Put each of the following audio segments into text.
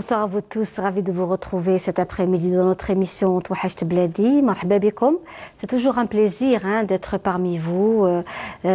Bonsoir à vous tous, ravi de vous retrouver cet après-midi dans notre émission Touhajt Bladi. Marhaba bikoum. C'est toujours un plaisir d'être parmi vous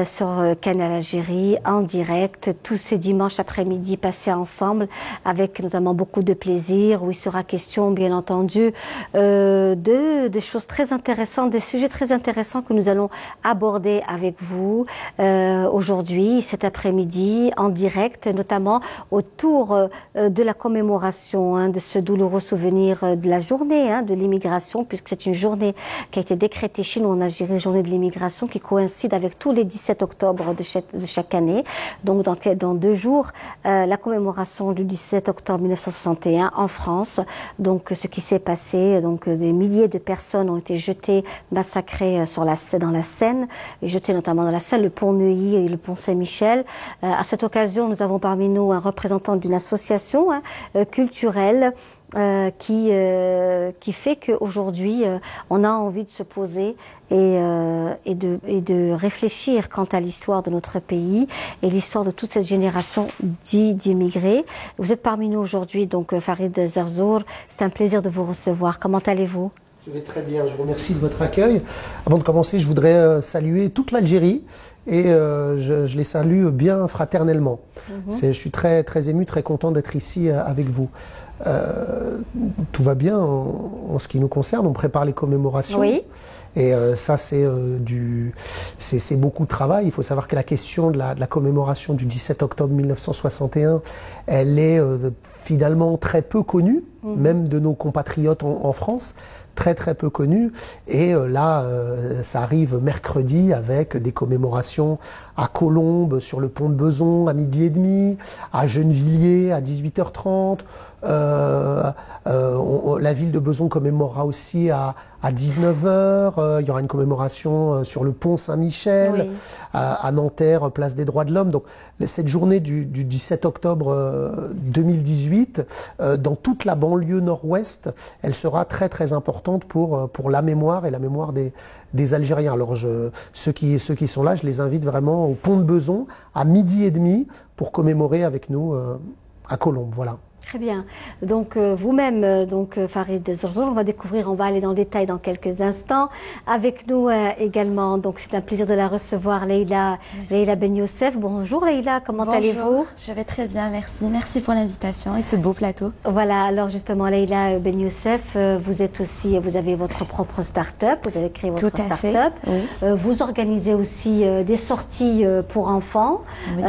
sur Canal Algérie en direct tous ces dimanches après-midi passés ensemble avec notamment beaucoup de plaisir où il sera question bien entendu de choses très intéressantes, des sujets très intéressants que nous allons aborder avec vous aujourd'hui, cet après-midi en direct, notamment autour de la commémoration de ce douloureux souvenir de la journée de l'immigration, puisque c'est une journée qui a été décrétée chez nous en Algérie, journée de l'immigration, qui coïncide avec tous les 17 octobre de chaque année. Donc dans 2 jours, la commémoration du 17 octobre 1961 en France. Donc ce qui s'est passé, donc des milliers de personnes ont été jetées, massacrées dans la Seine, et jetées notamment dans la Seine, le pont Neuilly et le pont Saint-Michel. À cette occasion, nous avons parmi nous un représentant d'une association culturelle qui fait qu'aujourd'hui on a envie de se poser et de réfléchir quant à l'histoire de notre pays et l'histoire de toute cette génération d'immigrés. Vous êtes parmi nous aujourd'hui, donc Farid Zerzour, c'est un plaisir de vous recevoir. Comment allez-vous? Je vais très bien, je vous remercie de votre accueil. Avant de commencer, je voudrais saluer toute l'Algérie et je les salue bien fraternellement. Je suis très, très ému, très content d'être ici avec vous. Tout va bien en ce qui nous concerne, on prépare les commémorations. Oui. Et ça, c'est beaucoup de travail. Il faut savoir que la question de la commémoration du 17 octobre 1961, elle est finalement très peu connue, même de nos compatriotes en France. Très très peu connu, et là ça arrive mercredi avec des commémorations à Colombes sur le pont de Beson à 12h30, à Gennevilliers à 18h30, la ville de Beson commémorera aussi à 19h, il y aura une commémoration sur le pont Saint-Michel, oui. À Nanterre, place des droits de l'homme. Donc cette journée du 17 octobre 2018, dans toute la banlieue nord-ouest, elle sera très très importante pour la mémoire et la mémoire des Algériens. Alors ceux qui sont là, je les invite vraiment au pont de Beson à 12h30 pour commémorer avec nous à Colombes. Voilà. Très bien. Donc vous-même, donc Farid Zerzour, on va aller dans le détail dans quelques instants. Avec nous également, donc c'est un plaisir de la recevoir, Leïla Ben Youssef. Bonjour Leïla, comment allez-vous? Je vais très bien, merci. Merci pour l'invitation et ce beau plateau. Voilà, alors justement Leïla Ben Youssef, vous avez votre propre start-up, vous avez créé votre start-up. Oui. Vous organisez aussi des sorties pour enfants. Oui.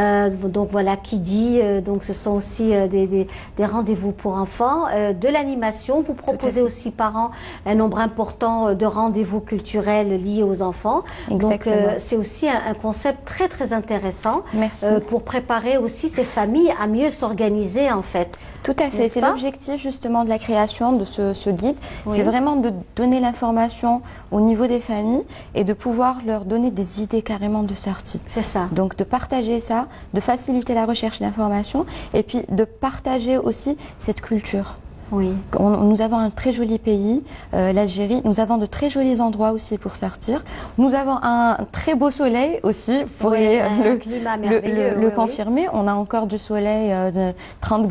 Donc voilà, qui dit, donc ce sont aussi des rendez-vous pour enfants, de l'animation. Vous proposez aussi par an un nombre important de rendez-vous culturels liés aux enfants. Exactement. Donc c'est aussi un concept très très intéressant. Merci. Pour préparer aussi ces familles à mieux s'organiser en fait. Tout à fait, c'est l'objectif justement de la création de ce guide. Oui. C'est vraiment de donner l'information au niveau des familles et de pouvoir leur donner des idées carrément de sortie. C'est ça. Donc de partager ça, de faciliter la recherche d'informations et puis de partager aussi cette culture. Oui. Nous avons un très joli pays, l'Algérie. Nous avons de très jolis endroits aussi pour sortir. Nous avons un très beau soleil aussi, vous pourriez le confirmer. On a encore du soleil de 30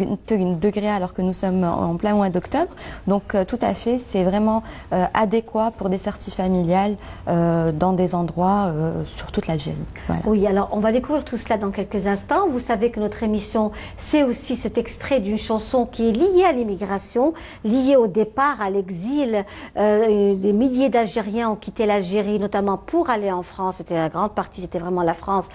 degrés alors que nous sommes en plein mois d'octobre. Donc tout à fait, c'est vraiment adéquat pour des sorties familiales dans des endroits sur toute l'Algérie. Voilà. Oui, alors on va découvrir tout cela dans quelques instants. Vous savez que notre émission, c'est aussi cet extrait d'une chanson qui est liée à l'immigration, liée au départ à l'exil. Des milliers d'Algériens ont quitté l'Algérie, notamment pour aller en France. C'était la grande partie, c'était vraiment la France,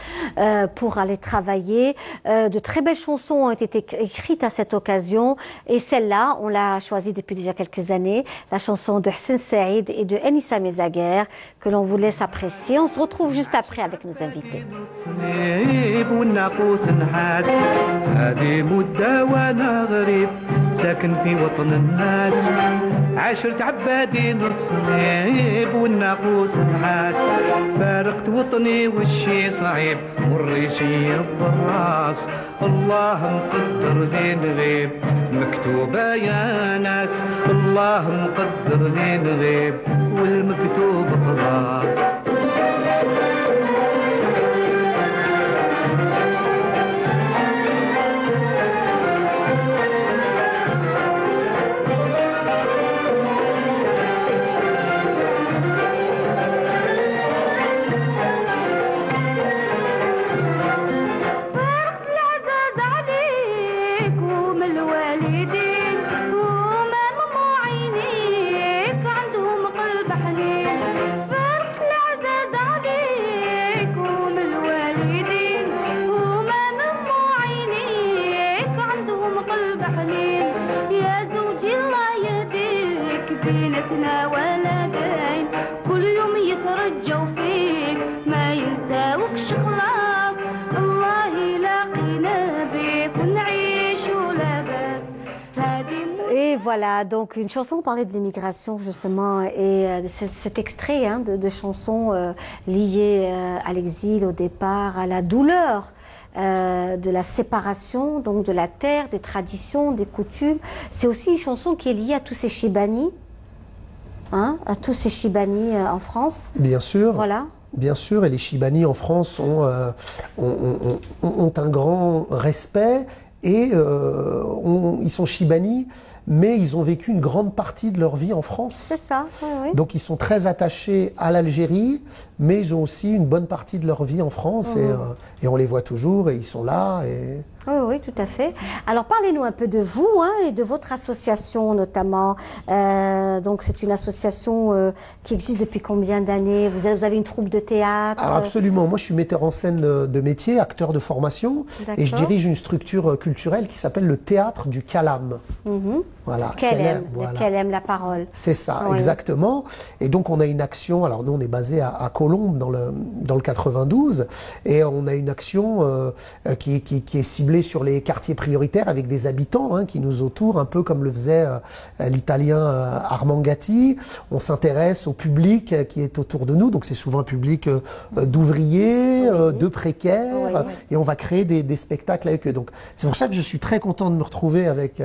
pour aller travailler. De très belles chansons ont été écrites à cette occasion, et celle-là, on l'a choisie depuis déjà quelques années, la chanson de Hsen Saïd et de Enissa Mezaguer, que l'on vous laisse apprécier. On se retrouve juste après avec nos invités. ساكن في وطن الناس عاشرت عبادين الصليب والناقوس نحاس فارقت وطني والشي صعيب والريشي الضراس الله مقدر لي نغيب مكتوبة يا ناس الله مقدر لي نغيب والمكتوب خلاص voilà, donc une chanson parlait de l'immigration justement et cet extrait hein, de chansons liées à l'exil, au départ, à la douleur de la séparation, donc de la terre, des traditions, des coutumes. C'est aussi une chanson qui est liée à tous ces Chibani, hein, à tous ces Chibani en France. Bien sûr. Voilà. Bien sûr, et les Chibani en France ont un grand respect et ils sont Chibani, mais ils ont vécu une grande partie de leur vie en France. C'est ça, oui, oui. Donc ils sont très attachés à l'Algérie, mais ils ont aussi une bonne partie de leur vie en France et on les voit toujours et ils sont là. Et... Oui, oui, tout à fait. Alors, parlez-nous un peu de vous hein, et de votre association notamment. Donc, c'est une association qui existe depuis combien d'années? Vous avez une troupe de théâtre? Alors, absolument. Moi, je suis metteur en scène de métier, acteur de formation, et je dirige une structure culturelle qui s'appelle le Théâtre du Kalam. Voilà. Kelem, voilà. Kelem, la parole. C'est ça, oui. Exactement. Et donc, on a une action, alors nous, on est basé à Colombes, dans le 92, et on a une action qui est ciblée sur les quartiers prioritaires avec des habitants hein, qui nous entourent, un peu comme le faisait l'italien Armand Gatti. On s'intéresse au public qui est autour de nous, donc c'est souvent un public d'ouvriers, de précaires, et on va créer des spectacles avec eux. Donc c'est pour ça que je suis très content de me retrouver avec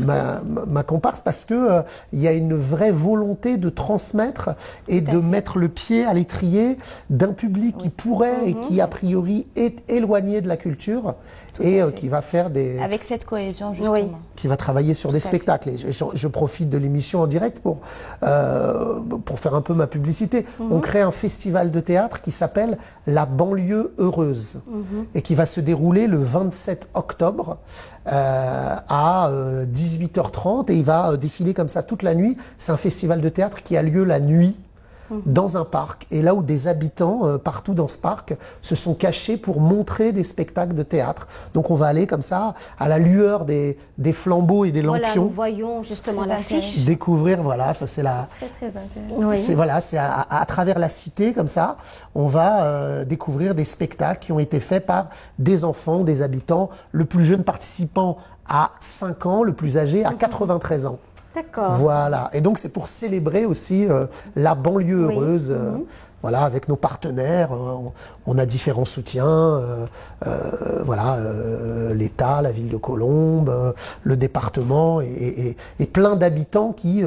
ma comparse, parce que il y a une vraie volonté de transmettre et de mettre le pied à l'étrier d'un public qui pourrait et qui a priori est éloigné de la culture. Et qui va faire des... Avec cette cohésion, justement. Oui. Qui va travailler sur des spectacles. Et je profite de l'émission en direct pour faire un peu ma publicité. On crée un festival de théâtre qui s'appelle La banlieue heureuse et qui va se dérouler le 27 octobre à 18h30 et il va défiler comme ça toute la nuit. C'est un festival de théâtre qui a lieu la nuit dans un parc, et là où des habitants partout dans ce parc se sont cachés pour montrer des spectacles de théâtre. Donc on va aller comme ça à la lueur des flambeaux et des lampions. Voilà, nous voyons justement l'affiche. Découvrir, voilà, ça c'est la... Très intéressant. C'est voilà, c'est à travers la cité comme ça, on va découvrir des spectacles qui ont été faits par des enfants, des habitants. Le plus jeune participant a 5 ans, le plus âgé a 93 ans. D'accord. Voilà. Et donc, c'est pour célébrer aussi la banlieue heureuse. Voilà, avec nos partenaires, on a différents soutiens, voilà, l'État, la ville de Colombes, le département et plein d'habitants qui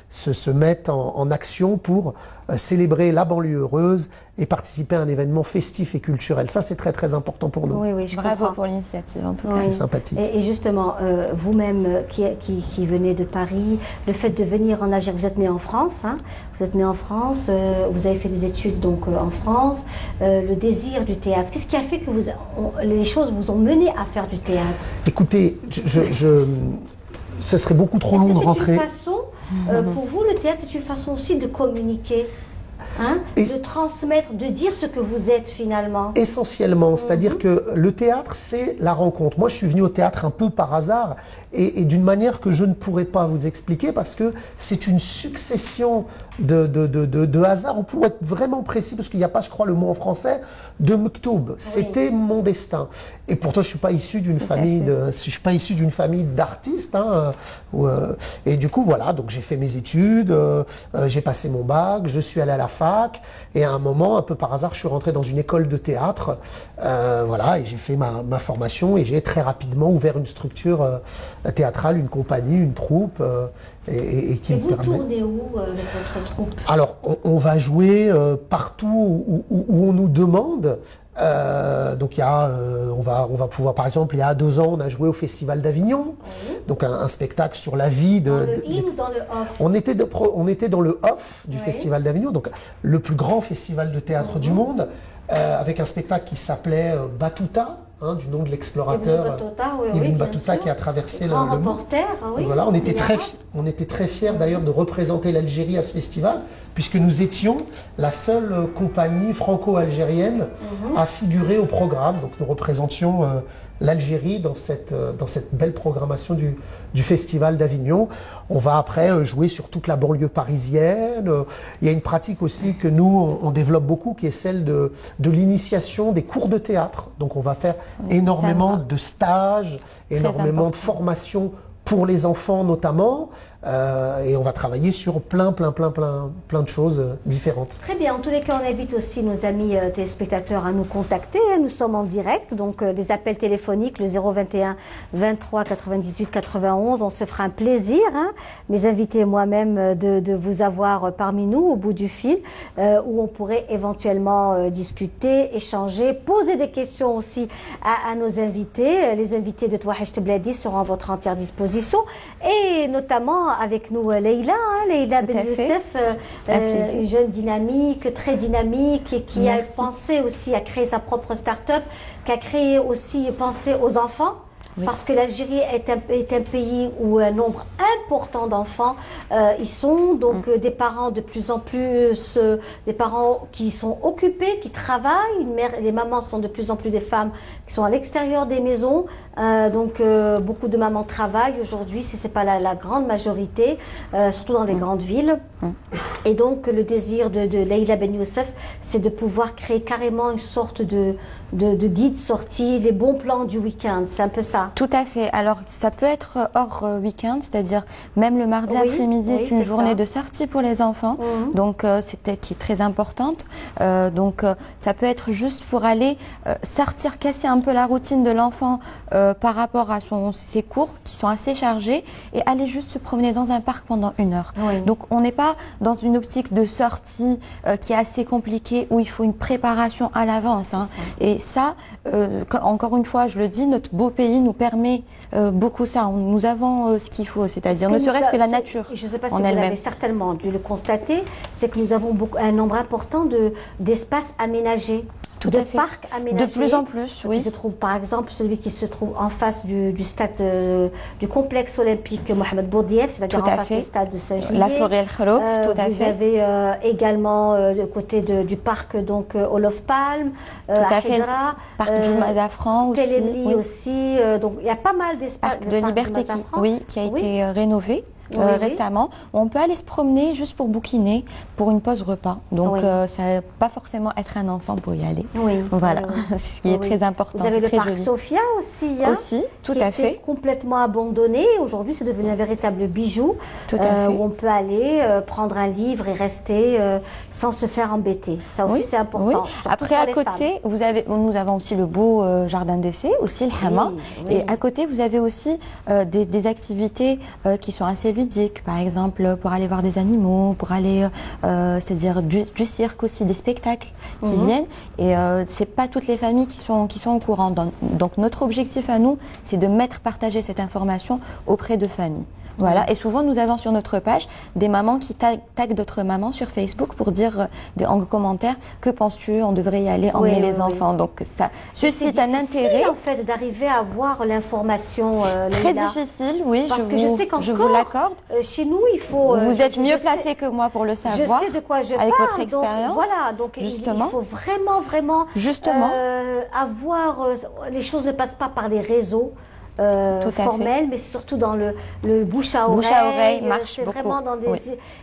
se mettent en action pour célébrer la banlieue heureuse et participer à un événement festif et culturel. Ça, c'est très très important pour nous. Oui, oui, je Bravo comprends. pour l'initiative, en tout cas. C'est sympathique. Et justement, vous-même qui venez de Paris, le fait de venir en Algérie, vous êtes né en France, hein, vous êtes né en France, vous avez fait des études donc en France, le désir du théâtre. Qu'est-ce qui a fait que les choses vous ont mené à faire du théâtre? Écoutez, ce serait beaucoup trop long de rentrer. Une façon, pour vous, le théâtre, c'est une façon aussi de communiquer, hein, de transmettre, de dire ce que vous êtes finalement. Essentiellement, c'est-à-dire que le théâtre, c'est la rencontre. Moi, je suis venu au théâtre un peu par hasard et d'une manière que je ne pourrais pas vous expliquer parce que c'est une succession de hasards. On pourrait être vraiment précis parce qu'il n'y a pas, je crois, le mot en français, de mektoub. C'était mon destin. Et pourtant, je suis pas issu d'une famille d'artistes. Hein, et du coup, voilà. Donc, j'ai fait mes études, j'ai passé mon bac, je suis allé à la fac. Et à un moment, un peu par hasard, je suis rentré dans une école de théâtre. Voilà, et j'ai fait ma formation et j'ai très rapidement ouvert une structure théâtrale, une compagnie, une troupe. Et vous tournez où avec votre troupe? Alors, on va jouer partout où on nous demande. Donc on va pouvoir, par exemple, il y a 2 ans, on a joué au Festival d'Avignon, donc un spectacle sur la vie de... Dans le in ou dans le off? On était dans le off du Festival d'Avignon, donc le plus grand festival de théâtre du monde, avec un spectacle qui s'appelait Batuta. Hein, du nom de l'explorateur Ibn Battuta qui a traversé le monde. Voilà, on était très fiers d'ailleurs de représenter l'Algérie à ce festival, puisque nous étions la seule compagnie franco-algérienne à figurer au programme. Donc nous représentions l'Algérie dans cette belle programmation du Festival d'Avignon. On va après jouer sur toute la banlieue parisienne. Il y a une pratique aussi que nous, on développe beaucoup, qui est celle de l'initiation des cours de théâtre. Donc on va faire énormément de stages, énormément de formations pour les enfants notamment. Et on va travailler sur plein de choses différentes. Très bien. En tous les cas, on invite aussi nos amis téléspectateurs à nous contacter. Nous sommes en direct, donc des appels téléphoniques, le 021 23 98 91. On se fera un plaisir, hein, mes invités et moi-même, de vous avoir parmi nous au bout du fil, où on pourrait éventuellement discuter, échanger, poser des questions aussi à nos invités. Les invités de Touachecht Bladi seront à votre entière disposition, et notamment avec nous Leïla, Leïla Ben Youssef, une jeune dynamique, très dynamique, et qui a pensé aussi à créer sa propre start-up, qui a créé aussi pensé aux enfants. Oui. Parce que l'Algérie est un pays où un nombre important d'enfants y sont, donc des parents de plus en plus, des parents qui sont occupés, qui travaillent. Les mamans sont de plus en plus des femmes qui sont à l'extérieur des maisons, donc beaucoup de mamans travaillent aujourd'hui, si ce n'est pas la grande majorité, surtout dans les grandes villes. Et donc le désir de Leïla Ben Youssef, c'est de pouvoir créer carrément une sorte de guide sortie, les bons plans du week-end, c'est un peu ça. Tout à fait. Alors ça peut être hors week-end, c'est-à-dire même le mardi après-midi est une journée de sortie pour les enfants, donc c'était qui est très importante. Donc ça peut être juste pour aller sortir, casser un peu la routine de l'enfant par rapport à ses cours qui sont assez chargés, et aller juste se promener dans un parc pendant 1 heure. Donc on n'est pas dans une optique de sortie qui est assez compliquée, où il faut une préparation à l'avance, hein. Et ça, encore une fois, je le dis, notre beau pays nous permet beaucoup ça. Nous avons ce qu'il faut, c'est-à-dire ne serait-ce que la nature. Je ne sais pas si vous l'avez certainement dû le constater, c'est que nous avons un nombre important d'espaces aménagés. Tout à fait. Parcs aménagés. De plus en plus, oui. Qui se trouve, par exemple, celui qui se trouve en face du stade, du complexe olympique Mohamed Boudiaf, c'est-à-dire en face du stade de Saint-Juillet. La forêt El-Khroub, tout à fait. Vous avez également le côté du parc, donc Olof Palm, tout à fait. Parc du Mazafran aussi. Téléli aussi. Donc il y a pas mal d'espaces. Parc de Liberté qui a été rénové. Récemment, on peut aller se promener juste pour bouquiner, pour une pause repas. Donc, ça ne va pas forcément être un enfant pour y aller. Voilà, ce qui est très important. Vous avez le parc joli. Sophia aussi, hein, aussi, tout à fait. Était complètement abandonné. Aujourd'hui, c'est devenu un véritable bijou, tout à fait. où on peut aller prendre un livre et rester sans se faire embêter. Ça aussi, c'est important. Après, à côté, nous avons aussi le beau jardin d'essai, aussi le Hama. Et à côté, vous avez aussi des activités qui sont assez ludiques, par exemple pour aller voir des animaux, pour aller, c'est-à-dire du cirque aussi, des spectacles qui viennent, et c'est pas toutes les familles qui sont au courant. Donc notre objectif à nous, c'est de partager cette information auprès de familles. Voilà, et souvent nous avons sur notre page des mamans qui taguent d'autres mamans sur Facebook pour dire en commentaire, que penses-tu, on devrait y aller, emmener les enfants. Donc ça suscite un intérêt. En fait, d'arriver à avoir l'information. Très difficile, oui, parce que je sais je vous l'accorde. Chez nous, il faut. Vous êtes mieux placé que moi pour le savoir. Je sais de quoi je parle. Avec votre expérience. Voilà, donc justement. Il faut vraiment avoir. Les choses ne passent pas par les réseaux. Formel, mais surtout dans le bouche à oreille marche beaucoup. Vraiment dans des...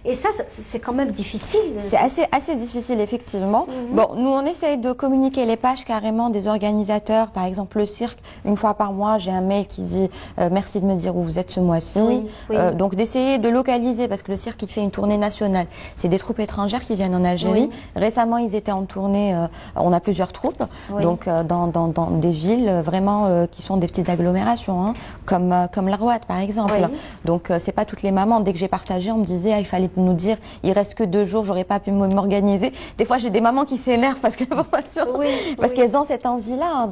Et ça, c'est quand même difficile. C'est assez difficile, effectivement. Bon, nous, on essaye de communiquer les pages carrément des organisateurs. Par exemple, le cirque, une fois par mois, j'ai un mail qui dit merci de me dire où vous êtes ce mois-ci. Donc, d'essayer de localiser, parce que le cirque, il fait une tournée nationale. C'est des troupes étrangères qui viennent en Algérie. Récemment, ils étaient en tournée. On a plusieurs troupes, donc dans des villes vraiment qui sont des petites agglomérations. Hein, comme l'Arwad par exemple. Donc c'est pas toutes les mamans. Dès que j'ai partagé, on me disait il fallait nous dire il reste que 2 jours, j'aurais pas pu m'organiser. Des fois j'ai des mamans qui s'énervent parce que parce qu'elles ont cette envie-là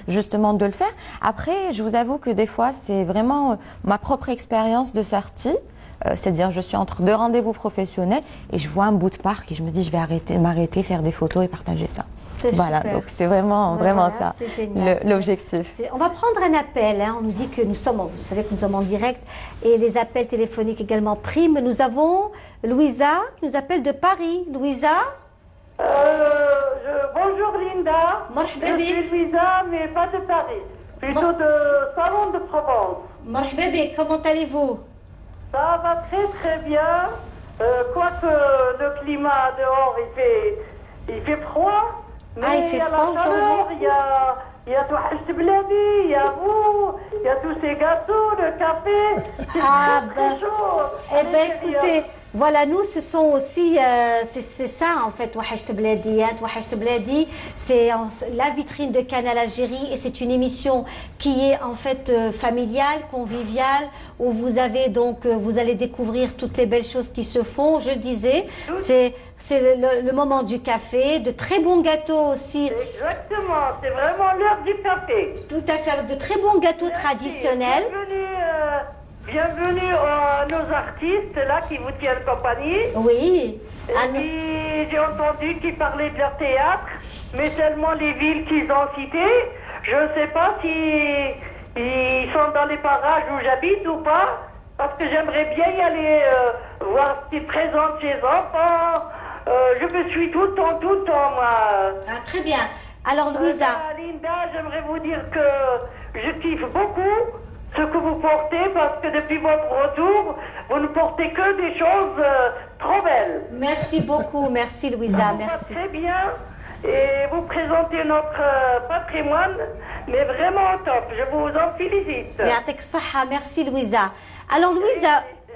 justement de le faire. Après, je vous avoue que des fois c'est vraiment ma propre expérience de sortie. C'est-à-dire je suis entre 2 rendez-vous professionnels et je vois un bout de parc et je me dis je vais m'arrêter, faire des photos et partager ça. Voilà, donc c'est vraiment ça, l'objectif. On va prendre un appel, hein. On nous dit que vous savez que nous sommes en direct, et les appels téléphoniques également priment. Nous avons Louisa qui nous appelle de Paris. Louisa? Bonjour Linda. Je suis Louisa, mais pas de Paris, plutôt de Salon de Provence. Marhaba, comment allez-vous? Ça va très bien, quoique le climat dehors il fait froid. Mais il fait à froid la chaleur, il y a il y a tout Hachebeladi, il y a vous, il y a tous ces gâteaux, le café. Ah Très ben, chaud. eh ben écoutez, voilà, nous ce sont aussi, c'est ça en fait, Wahacht Bladi, Wahacht Bladi, c'est la vitrine de Canal Algérie et c'est une émission qui est en fait familiale, conviviale, où vous avez donc, vous allez découvrir toutes les belles choses qui se font, je le disais, c'est le moment du café, de très bons gâteaux aussi. Exactement, c'est vraiment l'heure du café. Tout à fait, de très bons gâteaux traditionnels. Bienvenue à nos artistes là qui vous tiennent compagnie. Oui. Et puis j'ai entendu qu'ils parlaient de leur théâtre, mais tellement les villes qu'ils ont citées, je ne sais pas si ils sont dans les parages où j'habite ou pas, parce que j'aimerais bien y aller voir ce qu'ils présentent chez enfants. Je me suis tout le temps, moi. Ah, très bien. Alors Louisa. Linda, j'aimerais vous dire que je kiffe beaucoup ce que vous portez, parce que depuis votre retour, vous ne portez que des choses trop belles. Merci beaucoup, merci Louisa, merci. Très bien, et vous présentez notre patrimoine, mais vraiment au top. Je vous en félicite. Merci Louisa. Alors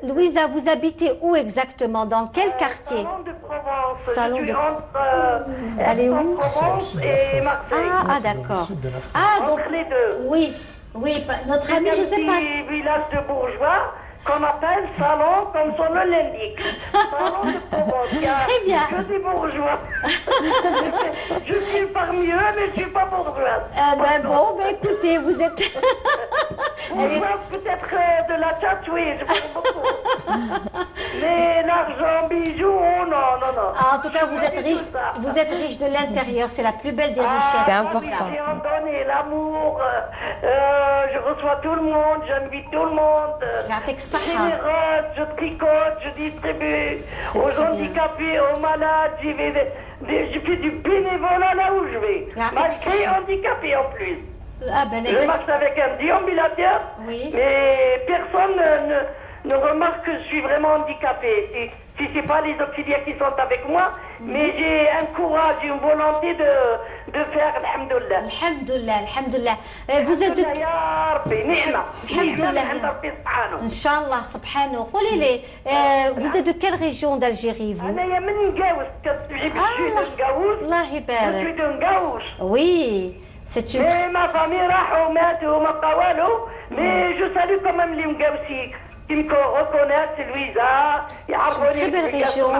Louisa, vous habitez où exactement? Dans quel quartier? Salon de Provence. Salon je suis de entre Elle est où? Provence et Marseille. Ah d'accord. Ah donc les deux. oui, notre ami, je sais pas. C'est un petit village de bourgeois qu'on appelle Salon, comme son nom l'indique. Salon de Provence. Très bien. Que des bourgeois. Je suis parmi eux, mais je ne suis pas bourgeoise. Écoutez, vous êtes... Bourgeoise peut-être de la tchatch, oui, je parle beaucoup. Mais l'argent, bijoux, oh non. En tout cas, vous êtes riche de l'intérieur, c'est la plus belle des richesses. C'est important. J'ai en donné l'amour, je reçois tout le monde, j'invite tout le monde. Généreuse, je tricote, je distribue aux handicapés, aux malades, je fais du bénévolat là où je vais. Malgré handicapé en plus. Je marche avec un déambulateur, mais personne ne remarque que je suis vraiment handicapée. Si ce n'est pas les auxiliaires qui sont avec moi, mais j'ai un courage et une volonté de faire, alhamdoulilah. Alhamdoulilah. Vous êtes de... Inch'Allah, subhanahu. Vous êtes de quelle région d'Algérie, vous? Je suis de Ngaouch. Oui. Mais ma famille mais je salue quand même les Ngaouchi qui me reconnaissent, Louisa, très belle région. Mais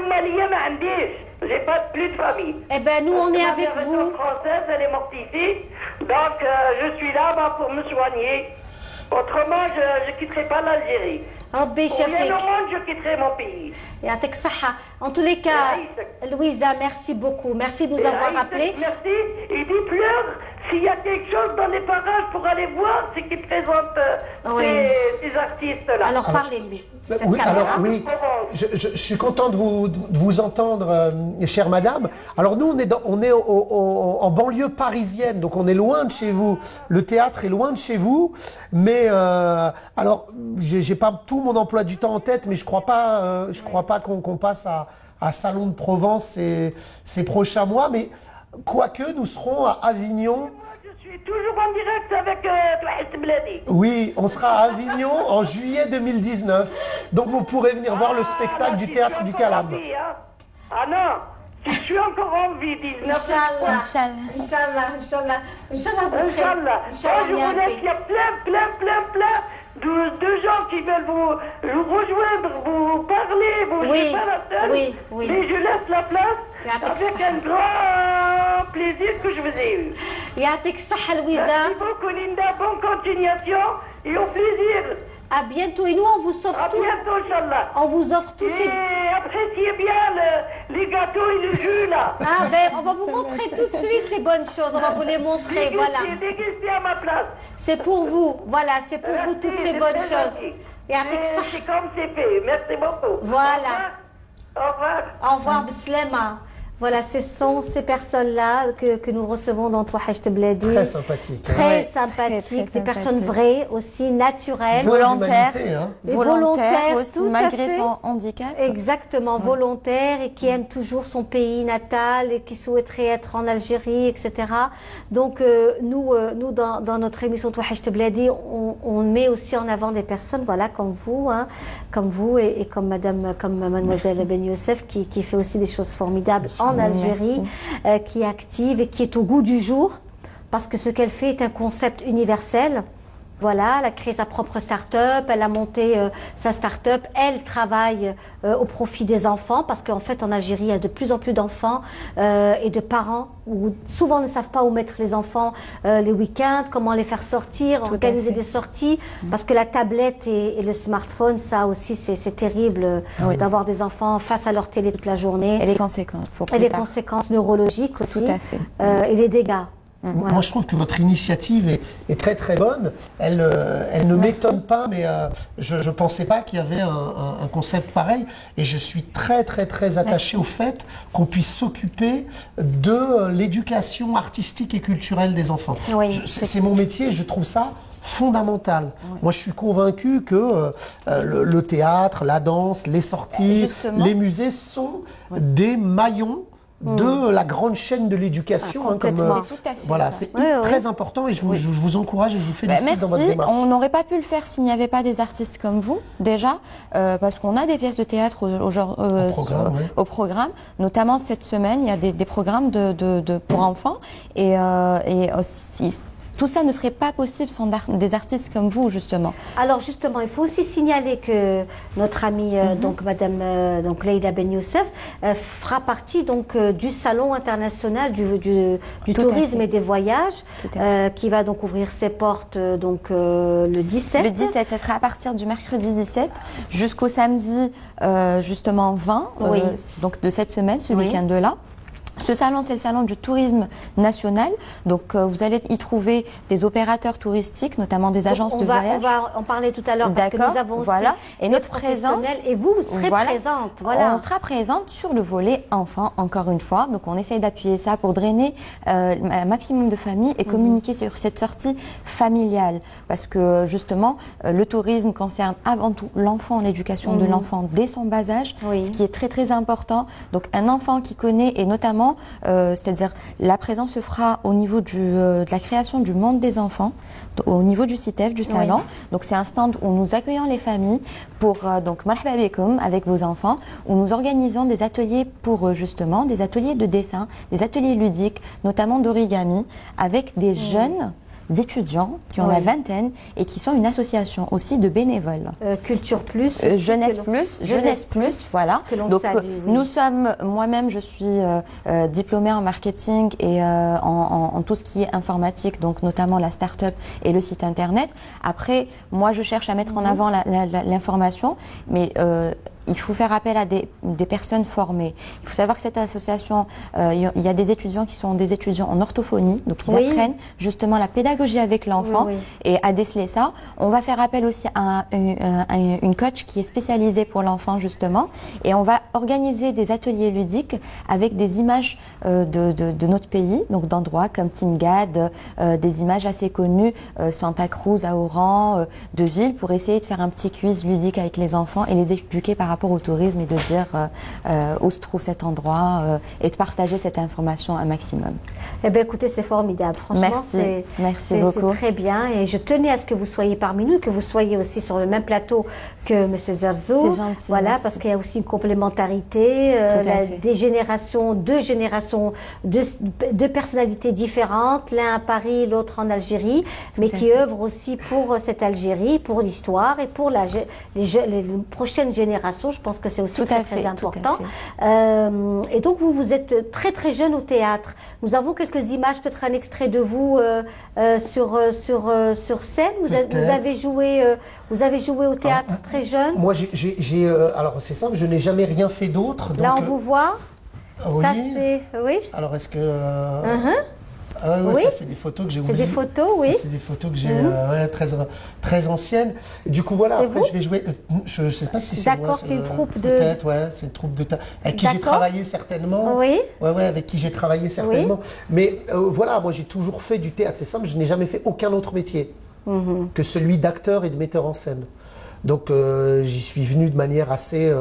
Malia m'a dit, j'ai pas plus de famille. Eh ben nous on est avec vous. Française, elle est morte ici, donc je suis là pour me soigner. Autrement, je ne quitterai pas l'Algérie. Pour le monde, je quitterai mon pays. En tous les cas, Louisa, merci beaucoup. Merci de nous avoir appelés. Merci. Il dit pleure. S'il y a quelque chose dans les parages pour aller voir, c'est qu'il présente ces artistes-là. Alors parlez-lui. Oui, je suis content de vous entendre, chère madame. Alors nous, on est en banlieue parisienne, donc on est loin de chez vous. Le théâtre est loin de chez vous, mais alors j'ai pas tout mon emploi du temps en tête, mais je crois pas qu'on passe à Salon de Provence ces prochains mois, mais quoique nous serons à Avignon. Je suis toujours en direct avec Wahacht Bladi. Oui, on sera à Avignon en juillet 2019. Donc vous pourrez venir voir le spectacle du Théâtre du Calame. Ah non, si je suis encore en vie, Inch'Allah. Inch'Allah. Je vous laisse, il y a plein de gens qui veulent vous rejoindre, vous parler, vous jouer pas la seule. Mais je laisse la place avec un grand plaisir que je vous ai eu. Merci beaucoup Linda, bonne continuation et au plaisir. À bientôt. Et nous, on vous offre tout. À bientôt, Inch'Allah. On vous offre tous ces... Et appréciez bien les gâteaux et le jus, là. Ah ben, on va vous montrer tout de suite les bonnes choses. On va vous les montrer, voilà. Dégustez à ma place. C'est pour vous. Voilà, c'est pour vous toutes ces bonnes choses. C'est comme c'est fait. Merci beaucoup. Voilà. Au revoir. Au revoir, Bislema. Voilà, ce sont ces personnes-là que nous recevons dans Touhacht Bladi. Très sympathiques. Très sympathiques, des personnes vraies aussi, naturelles. Volontaires. Hein. Volontaires aussi, tout malgré à fait. son handicap. Exactement, volontaires et qui aiment toujours son pays natal et qui souhaiteraient être en Algérie, etc. Donc nous dans notre émission Touhacht Bladi, on met aussi en avant des personnes, voilà, comme vous, hein, comme vous et comme mademoiselle Ben Youssef qui fait aussi des choses formidables en Algérie, qui est active et qui est au goût du jour, parce que ce qu'elle fait est un concept universel. Voilà, elle a créé sa propre start-up, elle a monté sa start-up, elle travaille au profit des enfants, parce qu'en fait en Algérie il y a de plus en plus d'enfants et de parents où souvent ne savent pas où mettre les enfants les week-ends, comment les faire sortir, organiser des sorties, parce que la tablette et le smartphone, ça aussi c'est terrible d'avoir des enfants face à leur télé toute la journée. Et les conséquences. Et les conséquences neurologiques aussi. Tout à fait. Et les dégâts. Moi, je trouve que votre initiative est très très bonne. Elle ne m'étonne pas, mais je ne pensais pas qu'il y avait un concept pareil. Et je suis très très très attaché au fait qu'on puisse s'occuper de l'éducation artistique et culturelle des enfants. Oui, c'est mon métier, je trouve ça fondamental. Oui. Moi, je suis convaincu que le théâtre, la danse, les sorties, les musées sont des maillons de la grande chaîne de l'éducation. Voilà, c'est très important et je vous encourage et je vous félicite dans votre démarche. On n'aurait pas pu le faire s'il n'y avait pas des artistes comme vous, déjà, parce qu'on a des pièces de théâtre au programme. Notamment cette semaine, il y a des programmes pour enfants et tout ça ne serait pas possible sans des artistes comme vous, justement. Alors justement, il faut aussi signaler que notre amie, donc Madame Leïla Ben Youssef, fera partie donc du Salon international du tourisme et des voyages, qui va donc ouvrir ses portes le 17. Le 17, ça sera à partir du mercredi 17 jusqu'au samedi justement 20, donc de cette semaine, ce week-end-là. Ce salon, c'est le salon du tourisme national. Donc, vous allez y trouver des opérateurs touristiques, notamment des agences de voyage. On va en parler tout à l'heure parce que nous avons aussi et notre présence. Et vous serez présente. On sera présente sur le volet enfants, encore une fois. Donc, on essaye d'appuyer ça pour drainer un maximum de familles et communiquer sur cette sortie familiale. Parce que, justement, le tourisme concerne avant tout l'enfant, l'éducation de l'enfant dès son bas âge, ce qui est très, très important. Donc, un enfant qui connaît, et notamment c'est-à-dire la présence se fera au niveau de la création du monde des enfants, au niveau du CITEF, du salon. Donc c'est un stand où nous accueillons les familles pour donc marhaba bikoum avec vos enfants, où nous organisons des ateliers pour eux justement, des ateliers de dessin, des ateliers ludiques, notamment d'origami, avec des jeunes étudiants qui ont la vingtaine et qui sont une association aussi de bénévoles. Culture Plus, Jeunesse Plus, voilà. Donc nous sommes, moi-même je suis diplômée en marketing et en tout ce qui est informatique, donc notamment la start-up et le site internet. Après, moi je cherche à mettre en avant l'information, mais il faut faire appel à des personnes formées. Il faut savoir que cette association, il y a des étudiants qui sont des étudiants en orthophonie, donc ils apprennent justement la pédagogie avec l'enfant et à déceler ça. On va faire appel aussi à une coach qui est spécialisée pour l'enfant justement, et on va organiser des ateliers ludiques avec des images de notre pays, donc d'endroits comme Tingad, des images assez connues, Santa Cruz à Oran, de villes, pour essayer de faire un petit quiz ludique avec les enfants et les éduquer par rapport au tourisme et de dire où se trouve cet endroit et de partager cette information un maximum. Eh bien écoutez, c'est formidable. Franchement, merci beaucoup. C'est très bien et je tenais à ce que vous soyez parmi nous, que vous soyez aussi sur le même plateau que M. Zerzou. C'est gentil. Voilà, parce qu'il y a aussi une complémentarité, deux générations, deux personnalités différentes, l'un à Paris, l'autre en Algérie, mais qui œuvrent aussi pour cette Algérie, pour l'histoire et pour les prochaines générations. Je pense que c'est aussi très important. Et donc vous êtes très très jeune au théâtre. Nous avons quelques images, peut-être un extrait de vous sur scène. Vous avez joué au théâtre très jeune. Moi, alors c'est simple, je n'ai jamais rien fait d'autre. Là, on vous voit. Oui. Ça c'est Alors est-ce que ouais, oui. Ça c'est des photos que j'ai oubliées. C'est des photos, oui. C'est des photos que j'ai ouais, très anciennes. Et du coup, voilà, après je vais jouer. Je ne sais pas si c'est moi. D'accord, c'est une troupe de. Peut-être, ouais, c'est une troupe de. Avec qui j'ai travaillé certainement. Oui. Ouais, avec qui j'ai travaillé certainement. Oui. Mais voilà, moi j'ai toujours fait du théâtre. C'est simple, je n'ai jamais fait aucun autre métier que celui d'acteur et de metteur en scène. Donc j'y suis venu de manière assez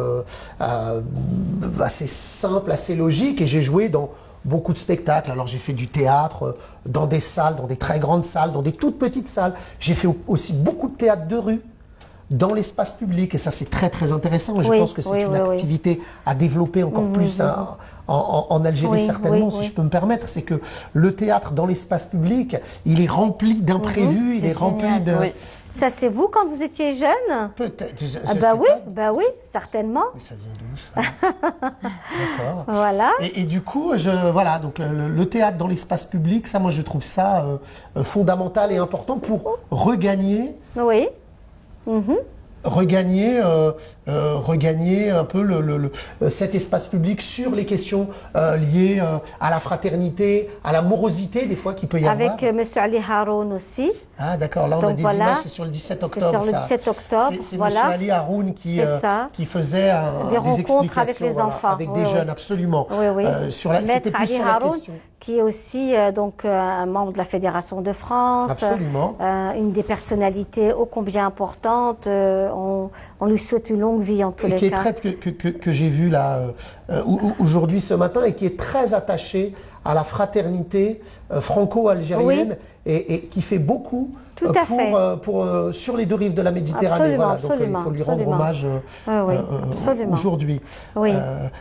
simple, assez logique, et j'ai joué dans beaucoup de spectacles. Alors j'ai fait du théâtre dans des salles, dans des très grandes salles, dans des toutes petites salles. J'ai fait aussi beaucoup de théâtre de rue, dans l'espace public, et ça c'est très intéressant. Et je pense que c'est une activité à développer encore plus en Algérie certainement, si je peux me permettre. C'est que le théâtre dans l'espace public, il est rempli d'imprévus, il est rempli de... Ça, c'est vous quand vous étiez jeune? Peut-être. Bah oui, certainement. Mais ça vient d'où, ça? D'accord. Voilà. Et du coup, voilà, donc le théâtre dans l'espace public, ça, moi, je trouve ça fondamental et important pour regagner. Oui. Regagner un peu cet espace public sur les questions liées à la fraternité, à la morosité des fois qu'il peut y avoir. Avec M. Ali Haroun aussi. Ah d'accord, là on a des images, c'est sur le 17 octobre. C'est sur le 17 octobre, c'est M. Ali Haroun qui faisait des rencontres avec les enfants. Avec des jeunes, absolument. Sur c'était plus Ali sur Haroun, la question. Qui est aussi donc un membre de la Fédération de France. Absolument. Une des personnalités ô combien importantes. On lui souhaite une longue vie en tous les cas. Et qui est que j'ai vu là aujourd'hui ce matin, et qui est très attaché à la fraternité franco-algérienne, et qui fait beaucoup sur les deux rives de la Méditerranée. Voilà, donc il faut lui rendre hommage aujourd'hui. Oui.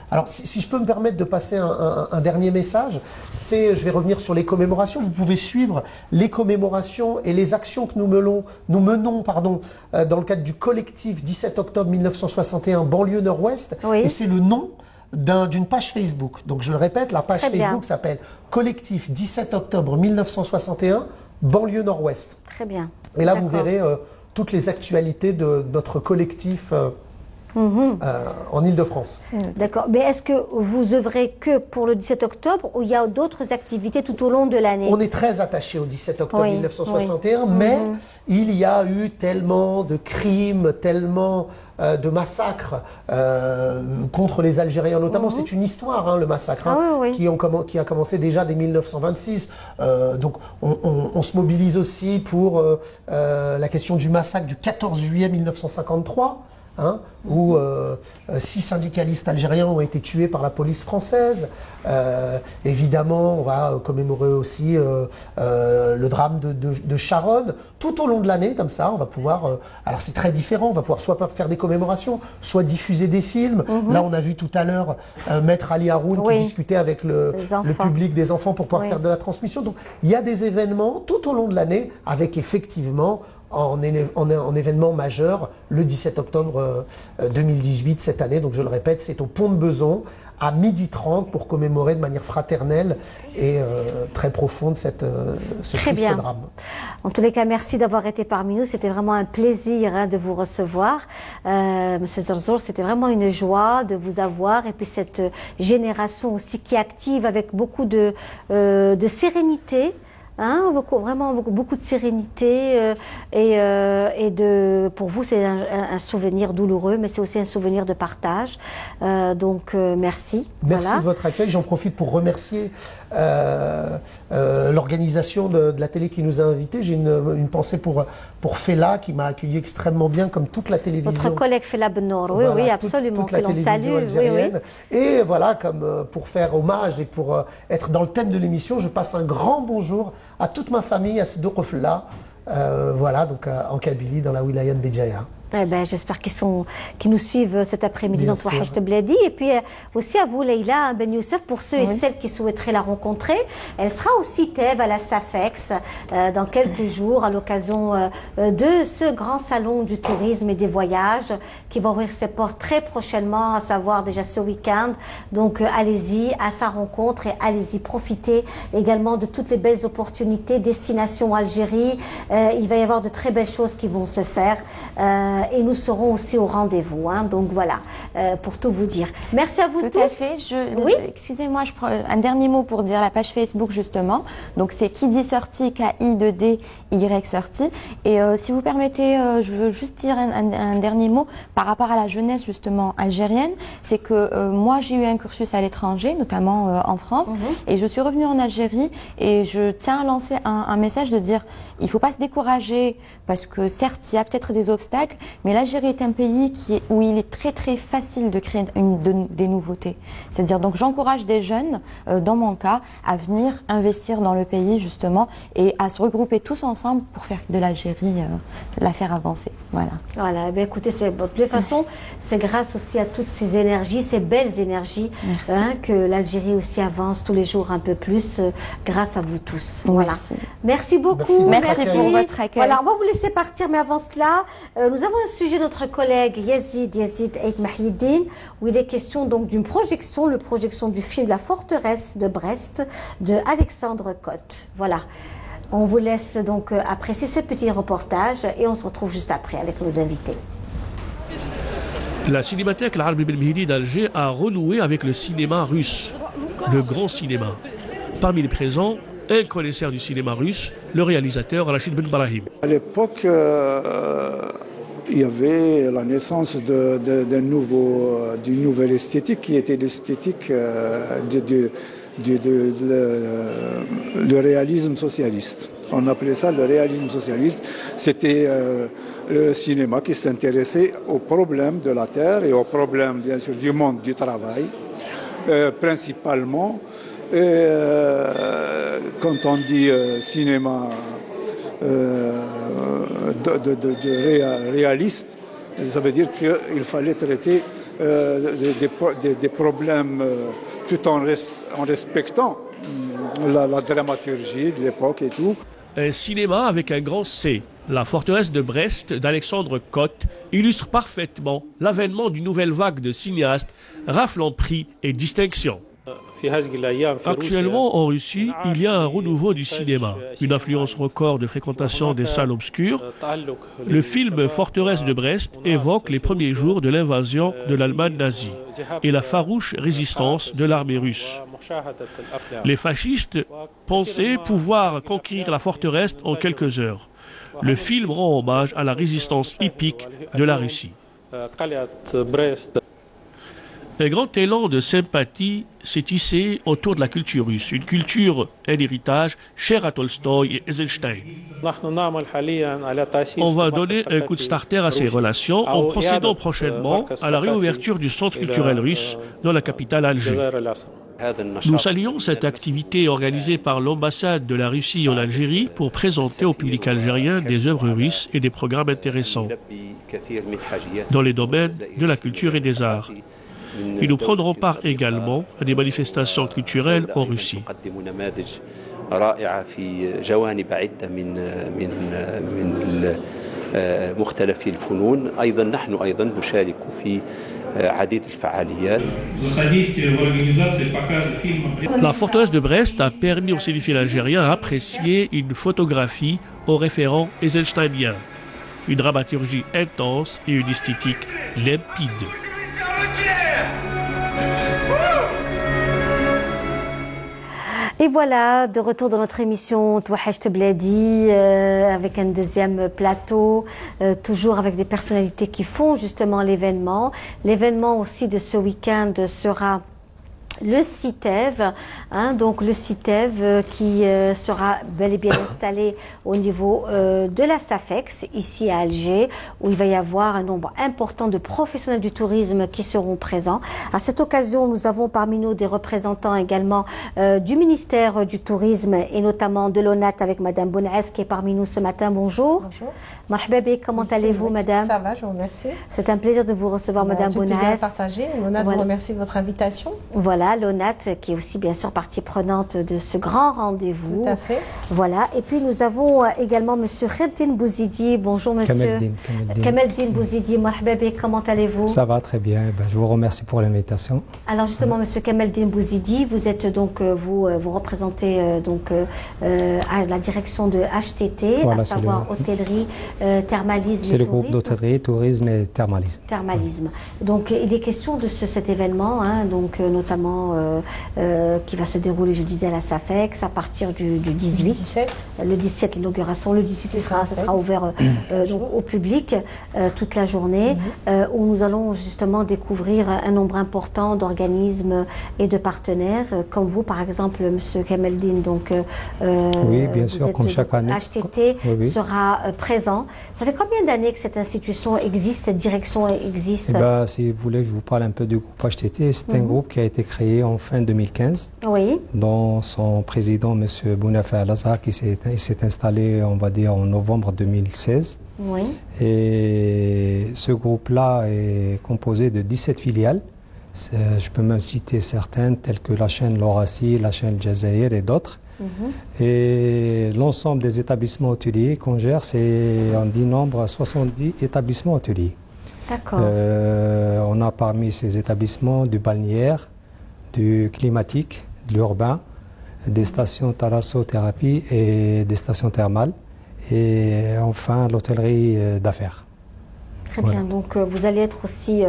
Alors si je peux me permettre de passer un dernier message, je vais revenir sur les commémorations. Vous pouvez suivre les commémorations et les actions que nous menons dans le cadre du collectif 17 octobre 1961 banlieue nord-ouest, et c'est le nom d'une page Facebook. Donc je le répète, la page Facebook s'appelle Collectif 17 octobre 1961 banlieue nord-ouest. Très bien. Et là vous verrez toutes les actualités de notre collectif en Ile-de-France. D'accord. Mais est-ce que vous œuvrez que pour le 17 octobre ou il y a d'autres activités tout au long de l'année? On est très attaché au 17 octobre 1961, mais il y a eu tellement de crimes, tellement de massacres contre les Algériens notamment. C'est une histoire, le massacre, qui a commencé déjà dès 1926. Donc on se mobilise aussi pour la question du massacre du 14 juillet 1953. Où 6 syndicalistes algériens ont été tués par la police française. Évidemment, on va commémorer aussi le drame de Charonne. Tout au long de l'année, comme ça, on va pouvoir... alors c'est très différent, on va pouvoir soit faire des commémorations, soit diffuser des films. Là, on a vu tout à l'heure Maître Ali Haroun qui discutait avec le public des enfants pour pouvoir faire de la transmission. Donc il y a des événements tout au long de l'année avec effectivement... En événement majeur, le 17 octobre 2018, cette année. Donc je le répète, c'est au Pont de Bezons, à 12h30, pour commémorer de manière fraternelle et très profonde ce triste drame. En tous les cas, merci d'avoir été parmi nous. C'était vraiment un plaisir de vous recevoir. Monsieur Zerzour, c'était vraiment une joie de vous avoir. Et puis cette génération aussi qui est active avec beaucoup de sérénité. Vraiment beaucoup de sérénité pour vous c'est un souvenir douloureux, mais c'est aussi un souvenir de partage. Donc merci. Merci de votre accueil. J'en profite pour remercier l'organisation de la télé qui nous a invités. J'ai une pensée pour Fela qui m'a accueilli extrêmement bien, comme toute la télévision. Votre collègue Fela Bennour, oui, absolument, que l'on salue. Et voilà, comme pour faire hommage et pour être dans le thème de l'émission, je passe un grand bonjour à toute ma famille, à Sidour Fela, voilà, donc en Kabylie, dans la wilaya de Béjaïa. J'espère qu'ils nous suivent cet après-midi dans Touahacht Bladi. Et puis aussi à vous, Leïla Ben Youssef, pour ceux et celles qui souhaiteraient la rencontrer. Elle sera aussi Thèves à la SAFEX dans quelques jours à l'occasion de ce grand salon du tourisme et des voyages qui va ouvrir ses portes très prochainement, à savoir déjà ce week-end. Donc allez-y à sa rencontre et allez-y profiter également de toutes les belles opportunités. Destination Algérie, il va y avoir de très belles choses qui vont se faire. et nous serons aussi au rendez-vous. Donc voilà, pour tout vous dire. Merci à vous tous. Tout à fait. Oui. Excusez-moi, je prends un dernier mot pour dire la page Facebook justement. Donc c'est qui dit sortie, K-I-D-Y sortie. Et si vous permettez, je veux juste dire un dernier mot par rapport à la jeunesse justement algérienne. C'est que moi j'ai eu un cursus à l'étranger, notamment en France, et je suis revenue en Algérie et je tiens à lancer un message de dire il ne faut pas se décourager parce que certes il y a peut-être des obstacles, mais l'Algérie est un pays où il est très très facile de créer des nouveautés. C'est-à-dire donc j'encourage des jeunes, dans mon cas, à venir investir dans le pays justement et à se regrouper tous ensemble pour faire de l'Algérie la faire avancer. Voilà. Voilà. Ben, écoutez, de toute façon, c'est grâce aussi à toutes ces énergies, ces belles énergies, que l'Algérie aussi avance tous les jours un peu plus grâce à vous tous. Voilà. Merci beaucoup. Merci pour votre accueil. Voilà, on va vous laisser partir, mais avant cela, nous avons un sujet de notre collègue Yazid Aït Mahiddine, où il est question donc d'une projection, la projection du film La Forteresse de Brest de Alexandre Cotte. Voilà. On vous laisse donc apprécier ce petit reportage et on se retrouve juste après avec nos invités. La Cinémathèque Al-Arabi Ben Mehdi d'Alger a renoué avec le cinéma russe, le grand cinéma. Parmi les présents, un connaisseur du cinéma russe, le réalisateur Rachid Ben Brahim. À l'époque, il y avait la naissance d'une nouvelle esthétique qui était l'esthétique le réalisme socialiste. On appelait ça le réalisme socialiste. C'était le cinéma qui s'intéressait aux problèmes de la terre et aux problèmes, bien sûr, du monde du travail, principalement. Et quand on dit cinéma réaliste, ça veut dire qu'il fallait traiter des problèmes tout en respectant la dramaturgie de l'époque et tout. Un cinéma avec un grand C. La forteresse de Brest d'Alexandre Cotte illustre parfaitement l'avènement d'une nouvelle vague de cinéastes raflant prix et distinctions. Actuellement, en Russie, il y a un renouveau du cinéma, une affluence record de fréquentation des salles obscures. Le film Forteresse de Brest évoque les premiers jours de l'invasion de l'Allemagne nazie et la farouche résistance de l'armée russe. Les fascistes pensaient pouvoir conquérir la forteresse en quelques heures. Le film rend hommage à la résistance épique de la Russie. Un grand élan de sympathie s'est tissé autour de la culture russe, une culture, un héritage cher à Tolstoï et Eisenstein. On va donner un coup de starter à ces relations en procédant prochainement à la réouverture du centre culturel russe dans la capitale Alger. Nous saluons cette activité organisée par l'ambassade de la Russie en Algérie pour présenter au public algérien des œuvres russes et des programmes intéressants dans les domaines de la culture et des arts. Et nous prendrons part également à des manifestations culturelles en Russie. La forteresse de Brest a permis aux cinéphiles algériens d'apprécier une photographie au référent eisensteinien, une dramaturgie intense et une esthétique limpide. Et voilà, de retour dans notre émission Touhacht Bladi, avec un deuxième plateau, toujours avec des personnalités qui font justement l'événement. L'événement aussi de ce week-end sera le CITEV, donc le CITEV qui sera bel et bien installé au niveau de la SAFEX, ici à Alger, où il va y avoir un nombre important de professionnels du tourisme qui seront présents. À cette occasion, nous avons parmi nous des représentants également du ministère du Tourisme et notamment de l'ONAT avec Madame Bounaès qui est parmi nous ce matin. Bonjour. Bonjour. Marhaba bik, comment allez-vous, Madame? Ça va, je vous remercie. C'est un plaisir de vous recevoir, Madame Bounaès. Plaisir à partager. L'ONAT vous remercie de votre invitation. Voilà. Voilà, l'ONAT qui est aussi bien sûr partie prenante de ce grand rendez-vous. Tout à fait. Voilà, et puis nous avons également Monsieur Khaireddine Bouzidi. Bonjour Monsieur. Kameldine Bouzidi, marhaba bik, comment allez-vous? Ça va très bien, je vous remercie pour l'invitation. Alors justement Monsieur Kameldine Bouzidi, vous êtes donc, vous représentez à la direction de HTT, voilà, à savoir hôtellerie, thermalisme et tourisme. C'est le groupe d'hôtellerie, tourisme et thermalisme. Donc il est question de cet événement, hein, donc notamment qui va se dérouler, je disais, à la SAFEX à partir du 18. Le 17, l'inauguration, le 18, ça sera ouvert donc, au public toute la journée, où nous allons justement découvrir un nombre important d'organismes et de partenaires, comme vous par exemple, Monsieur Kameldine, donc oui, bien sûr, comme chaque année. HTT sera présent. Ça fait combien d'années que cette institution existe, cette direction existe? Si vous voulez, je vous parle un peu du groupe HTT. C'est un groupe qui a été créé en fin 2015, dont son président, M. Bounafa Al-Azhar, qui s'est installé, on va dire, en novembre 2016. Et ce groupe-là est composé de 17 filiales. Je peux même citer certaines, telles que la chaîne L'Orassi, la chaîne Jazair et d'autres. Et l'ensemble des établissements hôteliers qu'on gère, on dit nombre 70 établissements hôteliers. On a parmi ces établissements du balnéaire, du climatique, de l'urbain, des stations thalassothérapie et des stations thermales, et enfin l'hôtellerie d'affaires. Très bien, donc vous allez être aussi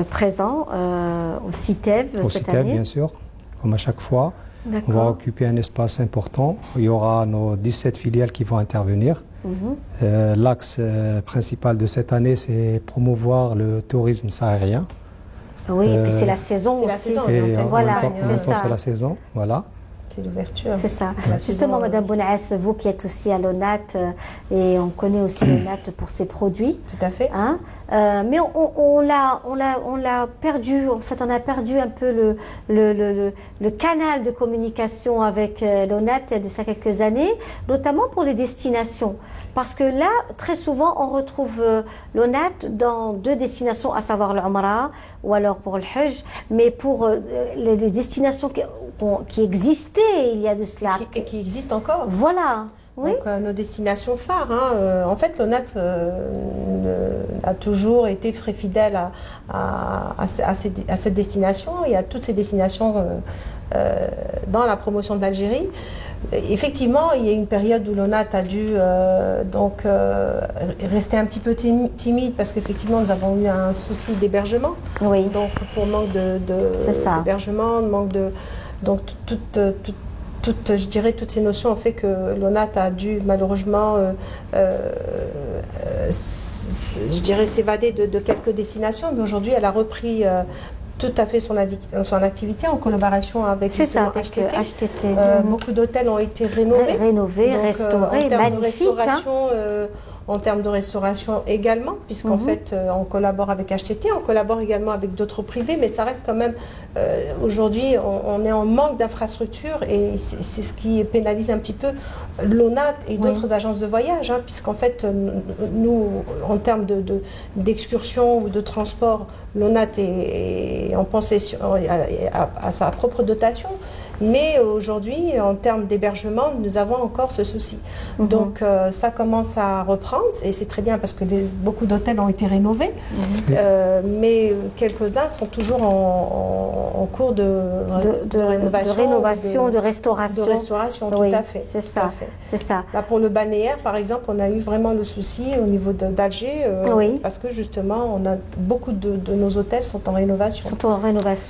présent au CITEV cette année. Au CITEV, bien sûr, comme à chaque fois. On va occuper un espace important. Il y aura nos 17 filiales qui vont intervenir. L'axe principal de cette année, c'est promouvoir le tourisme sahérien. Oui, et puis c'est la saison aussi. Voilà, c'est la saison, voilà. C'est l'ouverture. C'est ça. Justement, Madame Bounaès, vous qui êtes aussi à l'ONAT, et on connaît aussi l'ONAT pour ses produits. Tout à fait. Hein, mais on l'a perdu, en fait, on a perdu un peu le canal de communication avec l'ONAT il y a de ça quelques années, notamment pour les destinations. Parce que là, très souvent, on retrouve l'ONAT dans deux destinations, à savoir l'Umrah ou alors pour le Hajj, mais pour les destinations qui existaient il y a de cela. Et qui existent encore. Voilà. Oui. Donc, nos destinations phares. Hein, en fait, l'ONAT a toujours été très fidèle à cette destination et à toutes ces destinations dans la promotion de l'Algérie. Effectivement, il y a une période où l'ONAT a dû rester un petit peu timide parce qu'effectivement, nous avons eu un souci d'hébergement. Oui. Donc, pour manque d'hébergement, manque de... Donc, je dirais, toutes ces notions ont fait que l'ONAT a dû malheureusement, je dirais, s'évader de quelques destinations, mais aujourd'hui, elle a repris tout à fait son activité en collaboration avec HTT. Beaucoup d'hôtels ont été rénovés, restaurés, magnifiques. En termes de restauration également, puisqu'en fait, on collabore avec HTT, on collabore également avec d'autres privés, mais ça reste quand même, aujourd'hui, on est en manque d'infrastructures et c'est ce qui pénalise un petit peu l'ONAT et d'autres agences de voyage, hein, puisqu'en fait, nous, en termes d'excursion ou de transport, l'ONAT on pensait à sa propre dotation. Mais aujourd'hui, en termes d'hébergement, nous avons encore ce souci. Donc, ça commence à reprendre, et c'est très bien parce que beaucoup d'hôtels ont été rénovés, mais quelques-uns sont toujours en cours de rénovation, de restauration. De restauration, tout à fait. C'est ça. C'est ça. Là, pour le balnéaire, par exemple, on a eu vraiment le souci au niveau d'Alger, parce que justement, beaucoup de nos hôtels sont en rénovation.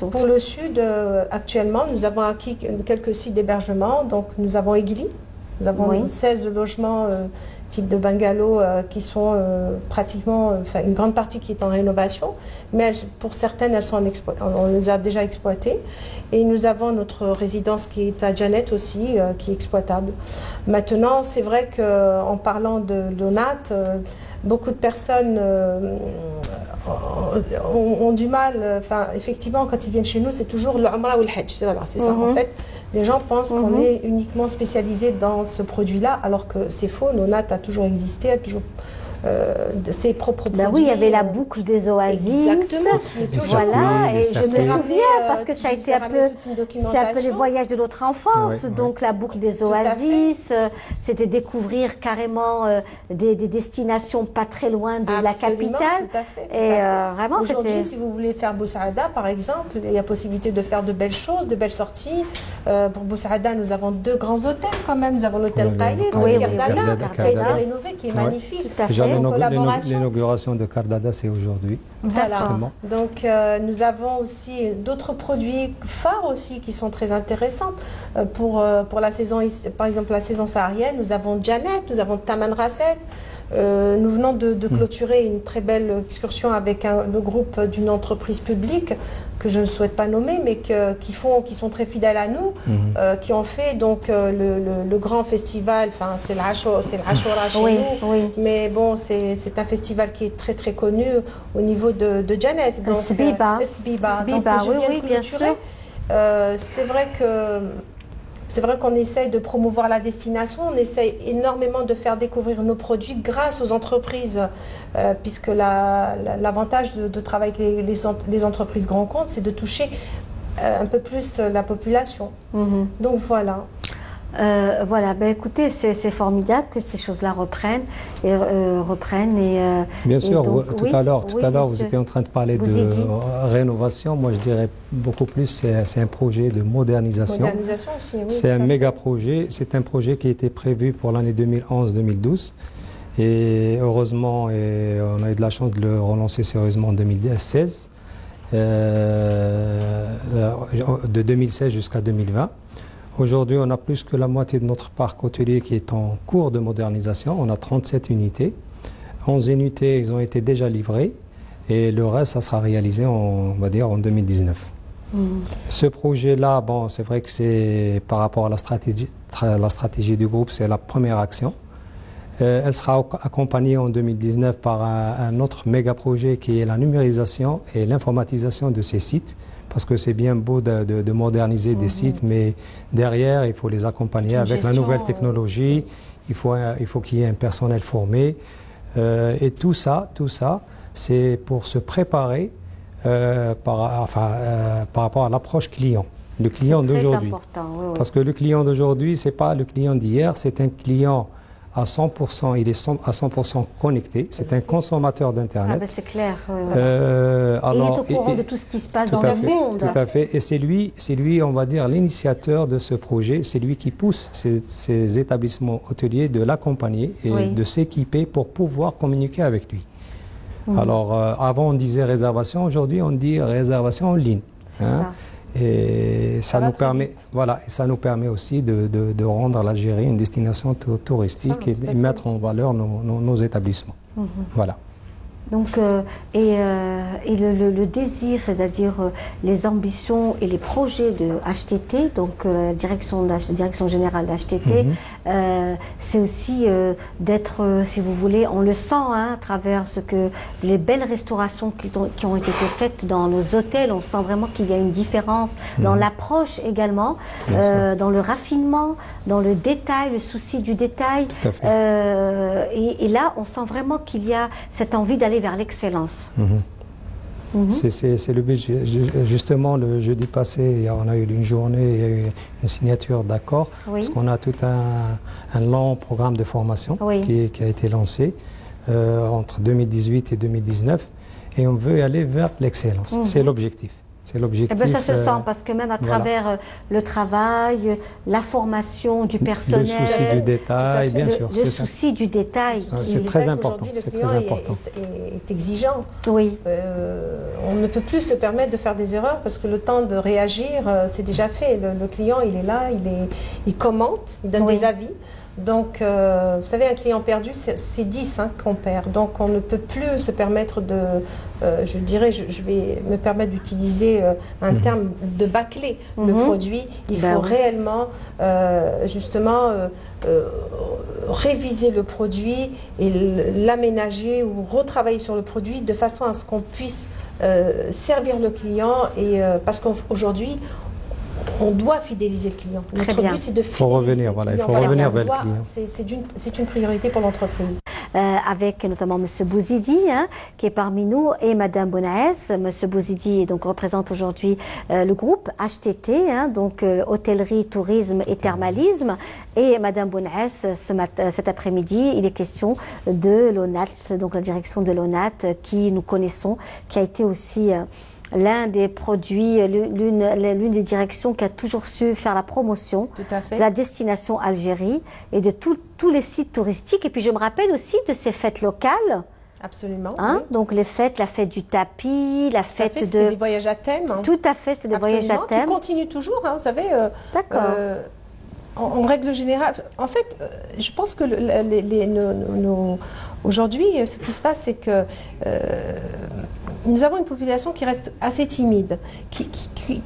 Pour le sud, actuellement, nous avons acquis quelques sites d'hébergement. Donc, nous avons Aiguili. Nous avons 16 logements type de bungalow qui sont pratiquement, une grande partie qui est en rénovation. Mais pour certaines, on les a déjà exploitées. Et nous avons notre résidence qui est à Janet aussi, qui est exploitable. Maintenant, c'est vrai qu'en parlant de l'ONAT, beaucoup de personnes ont du mal, effectivement, quand ils viennent chez nous, c'est toujours le Umrah ou le Hajj. Voilà, c'est ça, en fait. Les gens pensent qu'on est uniquement spécialisé dans ce produit-là, alors que c'est faux. L'ONAT a toujours existé, a toujours ses propres produits. Oui, il y avait la boucle des oasis. Exactement. Voilà, et je me souviens parce que ça a été un peu les voyages de notre enfance. Donc la boucle des oasis, c'était découvrir carrément des destinations pas très loin de la capitale. Tout à fait. Et vraiment, aujourd'hui, si vous voulez faire Boussaada, par exemple, il y a possibilité de faire de belles choses, de belles sorties. Pour Boussaada, nous avons 2 grands hôtels quand même. Nous avons l'hôtel Qaïli, Kardada, qui a été rénové, qui est magnifique. L'inauguration de Kardada, c'est aujourd'hui. Voilà. Donc, nous avons aussi d'autres produits phares aussi qui sont très intéressants. Pour la saison, par exemple, la saison saharienne, nous avons Janet, nous avons Taman Rasset. Nous venons de clôturer une très belle excursion avec le groupe d'une entreprise publique que je ne souhaite pas nommer, mais qui sont très fidèles à nous, qui ont fait donc le grand festival. Enfin, c'est l'Ashura chez nous, mais bon, c'est un festival qui est très très connu au niveau de Janet. Donc, Sbiba. Donc, je viens de clôturer. C'est vrai qu'on essaye de promouvoir la destination, on essaye énormément de faire découvrir nos produits grâce aux entreprises, puisque l'avantage de travailler avec les entreprises grands comptes, c'est de toucher un peu plus la population. Donc voilà. Voilà, écoutez, c'est formidable que ces choses-là reprennent. Bien sûr, tout à l'heure, vous étiez en train de parler de rénovation. Moi, je dirais beaucoup plus, c'est un projet de modernisation. Modernisation aussi, oui. C'est un méga projet. C'est un projet qui a été prévu pour l'année 2011-2012. Et heureusement, on a eu de la chance de le relancer sérieusement en 2016. De 2016 jusqu'à 2020. Aujourd'hui, on a plus que la moitié de notre parc hôtelier qui est en cours de modernisation. On a 37 unités. 11 unités, ils ont été déjà livrées. Et le reste, ça sera réalisé, on va dire, en 2019. Ce projet-là, bon, c'est vrai que c'est par rapport à la stratégie du groupe, c'est la première action. Elle sera accompagnée en 2019 par un autre méga projet qui est la numérisation et l'informatisation de ces sites. Parce que c'est bien beau de moderniser des sites, mais derrière, il faut les accompagner avec la nouvelle technologie. Il faut qu'il y ait un personnel formé. Et tout ça, c'est pour se préparer par rapport à l'approche client. Le client d'aujourd'hui. Parce que le client d'aujourd'hui, ce n'est pas le client d'hier, c'est un client à 100%, il est à 100% connecté, c'est un consommateur d'Internet. C'est clair. Il est au courant de tout ce qui se passe dans le monde. Tout à fait. Et c'est lui, on va dire, l'initiateur de ce projet. C'est lui qui pousse ces établissements hôteliers de l'accompagner et de s'équiper pour pouvoir communiquer avec lui. Alors, avant, on disait réservation. Aujourd'hui, on dit réservation en ligne. C'est ça. Et ça nous permet aussi de rendre l'Algérie une destination touristique et mettre en valeur nos établissements. Voilà. Donc, le désir, c'est-à-dire les ambitions et les projets de HTT, donc direction générale d'HTT, c'est aussi d'être, si vous voulez, on le sent à travers les belles restaurations qui ont été faites dans nos hôtels. On sent vraiment qu'il y a une différence dans l'approche également, dans le raffinement, dans le détail, le souci du détail. Et là, on sent vraiment qu'il y a cette envie d'aller vers l'excellence. C'est le but. Justement, le jeudi passé, on a eu une journée, il y a eu une signature d'accord, parce qu'on a tout un long programme de formation qui a été lancé entre 2018 et 2019, et on veut aller vers l'excellence. C'est l'objectif. C'est l'objectif. Ça se sent parce que même à travers le travail, la formation du personnel, le souci du détail, bien sûr. Le souci du détail. C'est très important. Le client est exigeant. Oui. On ne peut plus se permettre de faire des erreurs parce que le temps de réagir, c'est déjà fait. Le client, il est là, il commente, il donne des avis. Donc, vous savez, un client perdu, c'est 10 qu'on perd. Donc, on ne peut plus se permettre de, je dirais, je vais me permettre d'utiliser un terme de bâcler le produit. Il faut réellement, justement, réviser le produit et l'aménager ou retravailler sur le produit de façon à ce qu'on puisse servir le client. Et parce qu'aujourd'hui, on doit fidéliser le client. Notre but, c'est de fidéliser il faut revenir vers le client. C'est une priorité pour l'entreprise. avec notamment M. Bouzidi, hein, qui est parmi nous, et Mme Bounaès. M. Bouzidi donc, représente aujourd'hui le groupe HTT, hein, donc hôtellerie, tourisme et thermalisme. Et Mme Bounaès, cet après-midi, il est question de l'ONAT, donc la direction de l'ONAT, qui nous connaissons, qui a été aussi l'un des produits, l'une des directions qui a toujours su faire la promotion de la destination Algérie et de tous les sites touristiques. Et puis je me rappelle aussi de ces fêtes locales. Absolument. Hein, oui. Donc les fêtes, la fête du tapis, la fête de... C'était des voyages à thème. Hein. Tout à fait, c'était des voyages à thème. Qui continuent toujours, hein, vous savez. D'accord. En règle générale, en fait, je pense que aujourd'hui, ce qui se passe, c'est que nous avons une population qui reste assez timide, qui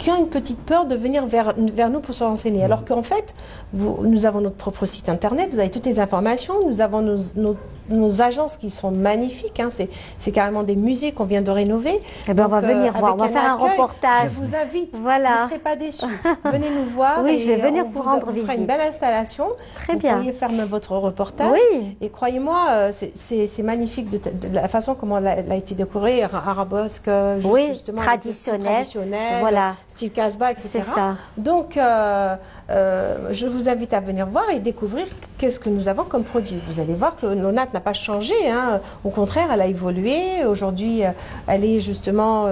a une petite peur de venir vers nous pour se renseigner. Alors qu'en fait, nous avons notre propre site internet, vous avez toutes les informations, nous avons nos agences qui sont magnifiques, hein, c'est carrément des musées qu'on vient de rénover. Eh ben, on va venir voir, on va faire un reportage. Je vous invite, voilà. Vous ne serez pas déçus. Venez nous voir. Oui, je vais venir vous rendre visite. On fera une belle installation. Très bien. Vous pourriez faire votre reportage. Oui. Et croyez-moi, c'est magnifique de la façon comment elle a été décorée, arabesque, oui, justement, traditionnel, voilà. Style Casbah, etc. C'est ça. Donc, je vous invite à venir voir et découvrir qu'est-ce que nous avons comme produit. Vous allez voir que l'ONAT n'a pas changé, hein. Au contraire, elle a évolué. Aujourd'hui, elle est justement,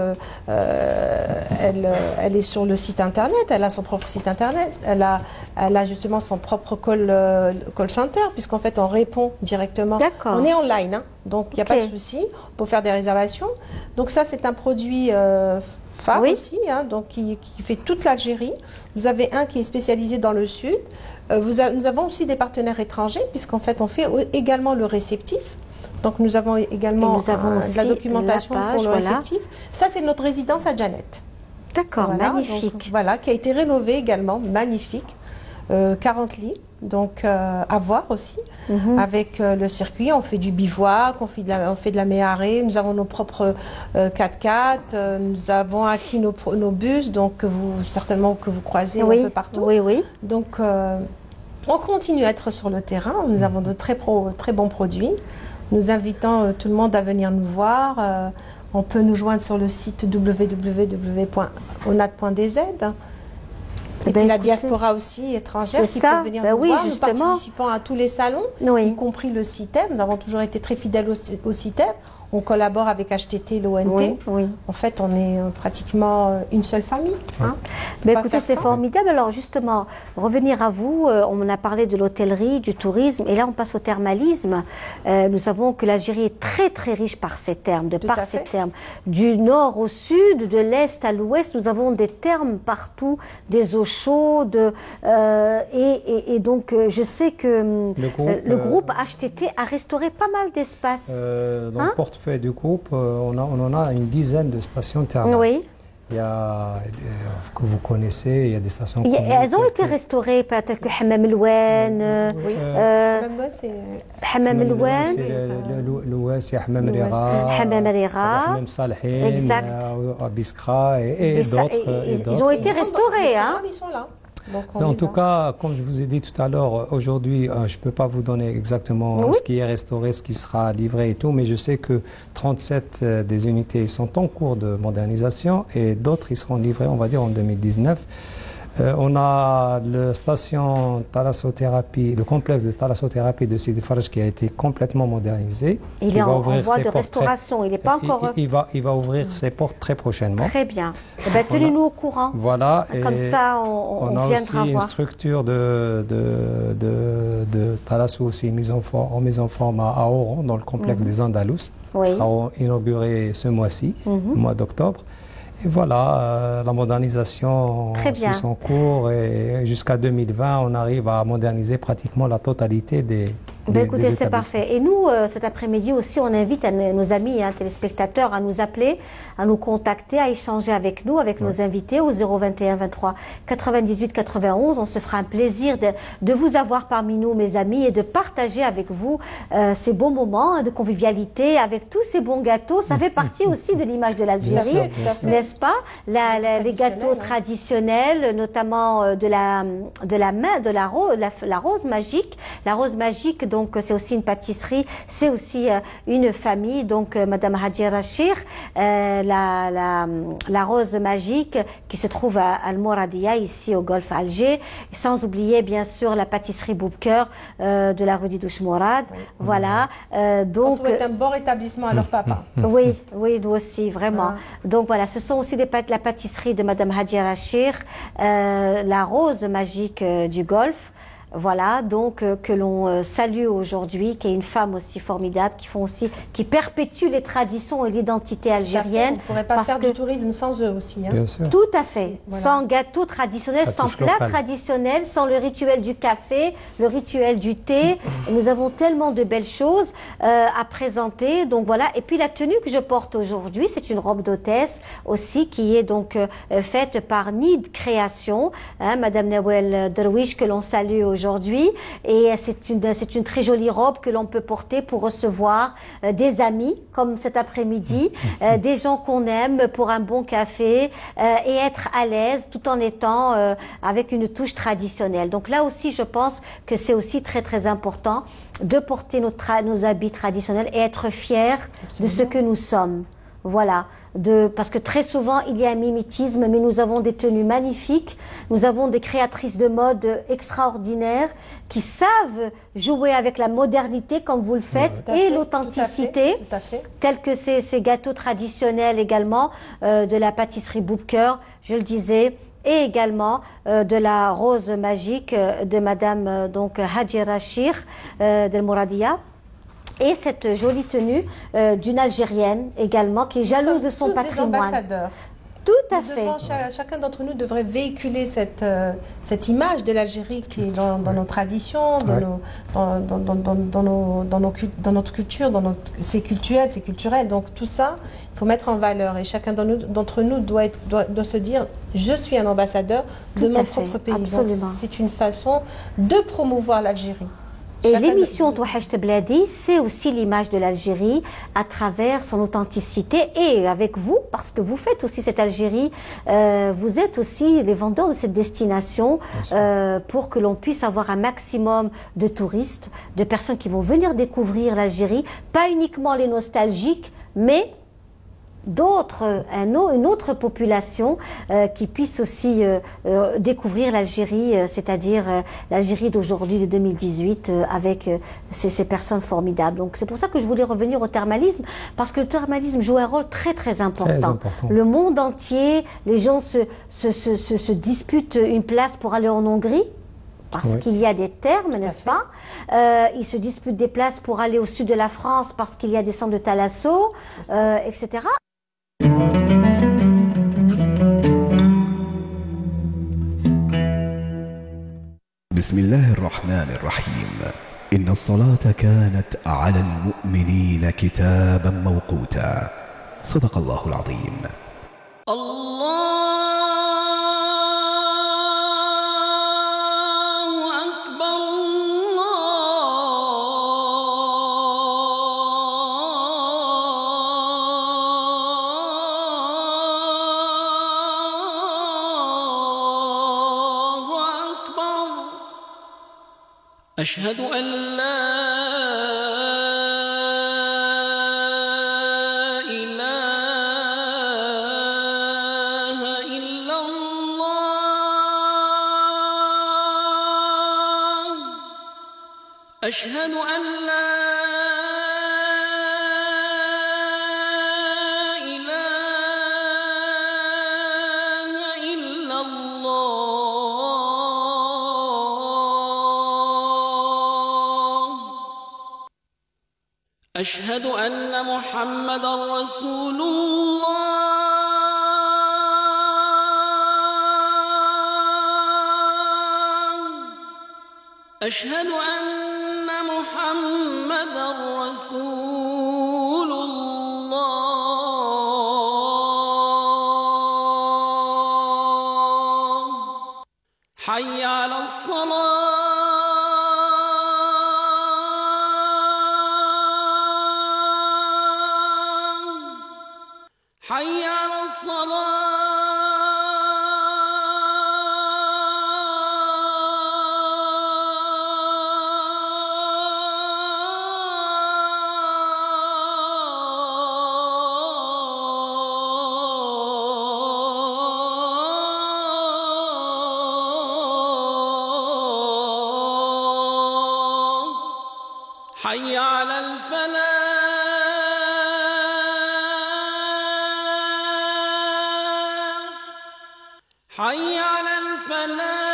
elle est sur le site internet, elle a son propre site internet, elle a justement son propre call center, puisqu'en fait on répond directement. On est online, hein, donc il n'y a pas de souci pour faire des réservations. Donc ça, c'est un produit phare aussi, hein, donc qui fait toute l'Algérie. Vous avez un qui est spécialisé dans le sud. Nous avons aussi des partenaires étrangers, puisqu'en fait on fait également le réceptif. Donc nous avons également de la documentation pour le réceptif. Ça, c'est notre résidence à Janet. D'accord, voilà, magnifique. Donc, voilà, qui a été rénovée également, magnifique. 40 lits, donc à voir aussi. Avec le circuit, on fait du bivouac, on fait de la méharée, nous avons nos propres 4x4, nous avons acquis nos bus, donc certainement que vous croisez un peu partout. Oui, oui. Donc on continue à être sur le terrain, nous avons de très bons produits. Nous invitons tout le monde à venir nous voir. On peut nous joindre sur le site www.onat.dz. Et puis la diaspora aussi étrangère qui peut venir nous voir. Nous participons à tous les salons, y compris le CITEB. Nous avons toujours été très fidèles au CITEB. On collabore avec HTT, l'ONT. En fait, on est pratiquement une seule famille. Hein. Écoutez, c'est formidable. Alors justement, revenir à vous, on a parlé de l'hôtellerie, du tourisme, et là on passe au thermalisme. Nous savons que l'Algérie est très très riche par ces termes, du nord au sud, de l'est à l'ouest, nous avons des thermes partout, des eaux chaudes, et donc je sais que le groupe HTT a restauré pas mal d'espaces. Dans le portefeuille du groupe, on en a une dizaine de stations thermales. Oui. Il y a, que vous connaissez, il y a des stations... Elles ont été restaurées, peut-être que Hammam El-Wen... Oui, Hammam El-Wen... L'Ouest, il y a Hammam Rira, Hammam Salhin, Biskra et d'autres. Ils ont été restaurés, hein. Ils sont là. En tout cas, comme je vous ai dit tout à l'heure, aujourd'hui, je ne peux pas vous donner exactement ce qui est restauré, ce qui sera livré et tout, mais je sais que 37 des unités sont en cours de modernisation et d'autres, ils seront livrés, on va dire, en 2019. On a le complexe de thalassothérapie de Sidi Farj qui a été complètement modernisé. Il est en voie de restauration, il n'est pas encore... Il va ouvrir ses portes très prochainement. Très bien. Eh bien, tenez-nous au courant. Voilà. Comme ça, on viendra voir. On a aussi une structure de thalasso aussi mise en forme à Oran, dans le complexe des Andalous. Qui sera inauguré ce mois-ci, au mois d'octobre. Et voilà, la modernisation suit son cours et jusqu'à 2020, on arrive à moderniser pratiquement la totalité des écoutez, c'est parfait. Et nous, cet après-midi aussi, on invite nos amis téléspectateurs à nous appeler, à nous contacter, à échanger avec nous, avec nos invités au 021 23 98 91. On se fera un plaisir de vous avoir parmi nous, mes amis, et de partager avec vous ces bons moments de convivialité, avec tous ces bons gâteaux. Ça fait partie aussi de l'image de l'Algérie, n'est-ce pas? Les gâteaux traditionnels, notamment la rose magique. La rose magique, donc c'est aussi une pâtisserie, c'est aussi une famille. Donc Madame Hadjira Chir, la rose magique qui se trouve à Al-Mouradia, ici au Golfe Alger, sans oublier bien sûr la pâtisserie Boubker de la rue Didouche Mourad. Voilà. Donc, on souhaite un bon rétablissement à leur papa. Oui, oui, nous aussi, vraiment. Donc voilà, ce sont aussi la pâtisserie de Madame Hadjira Chir, la rose magique du Golfe. Voilà, donc que l'on salue aujourd'hui, qui est une femme aussi formidable, qui perpétue les traditions et l'identité algérienne. On ne pourrait pas faire du tourisme sans eux aussi. Hein. Bien sûr. Tout à fait. Voilà. Sans gâteau traditionnel, sans plat traditionnel, sans le rituel du café, le rituel du thé. Nous avons tellement de belles choses à présenter. Donc voilà. Et puis la tenue que je porte aujourd'hui, c'est une robe d'hôtesse aussi, qui est donc faite par Nid Création, hein, Madame Nawel Derwish, que l'on salue aujourd'hui. Et c'est une très jolie robe que l'on peut porter pour recevoir des amis, comme cet après-midi, des gens qu'on aime pour un bon café et être à l'aise tout en étant avec une touche traditionnelle. Donc là aussi, je pense que c'est aussi très très important de porter nos habits traditionnels et être fiers de ce que nous sommes. Voilà. Parce que très souvent, il y a un mimétisme, mais nous avons des tenues magnifiques, nous avons des créatrices de mode extraordinaires qui savent jouer avec la modernité, comme vous le faites, et l'authenticité, tels que ces gâteaux traditionnels également, de la pâtisserie Boubker, je le disais, et également de la rose magique de Madame Hadjira Chir del Mouradia. Et cette jolie tenue d'une Algérienne également, qui est jalouse de son patrimoine. Des ambassadeurs. Tout à fait. Chacun d'entre nous devrait véhiculer cette image de l'Algérie qui est dans nos traditions, dans notre culture, c'est culturel. Donc tout ça, il faut mettre en valeur. Et chacun d'entre nous doit se dire, je suis un ambassadeur de mon propre pays. Absolument. C'est une façon de promouvoir l'Algérie. Et l'émission Touhacht Bladi, c'est aussi l'image de l'Algérie à travers son authenticité et avec vous, parce que vous faites aussi cette Algérie, vous êtes aussi les vendeurs de cette destination pour que l'on puisse avoir un maximum de touristes, de personnes qui vont venir découvrir l'Algérie, pas uniquement les nostalgiques, mais une autre population qui puisse aussi découvrir l'Algérie, c'est-à-dire l'Algérie d'aujourd'hui, de 2018, avec ces personnes formidables. Donc c'est pour ça que je voulais revenir au thermalisme, parce que le thermalisme joue un rôle très très important. Le monde entier, les gens se disputent une place pour aller en Hongrie, parce qu'il y a des thermes, n'est-ce pas? Ils se disputent des places pour aller au sud de la France, parce qu'il y a des centres de thalasso, etc. بسم الله الرحمن الرحيم إن الصلاة كانت على المؤمنين كتابا موقوتا صدق الله العظيم أشهد أن لا إله إلا الله أشهد أن لا أشهد أن محمدًا رسول الله أشهد أن محمدًا رسول الله حي على الصلاة حي على الصلاة حي على الفلاح حي على الفلاح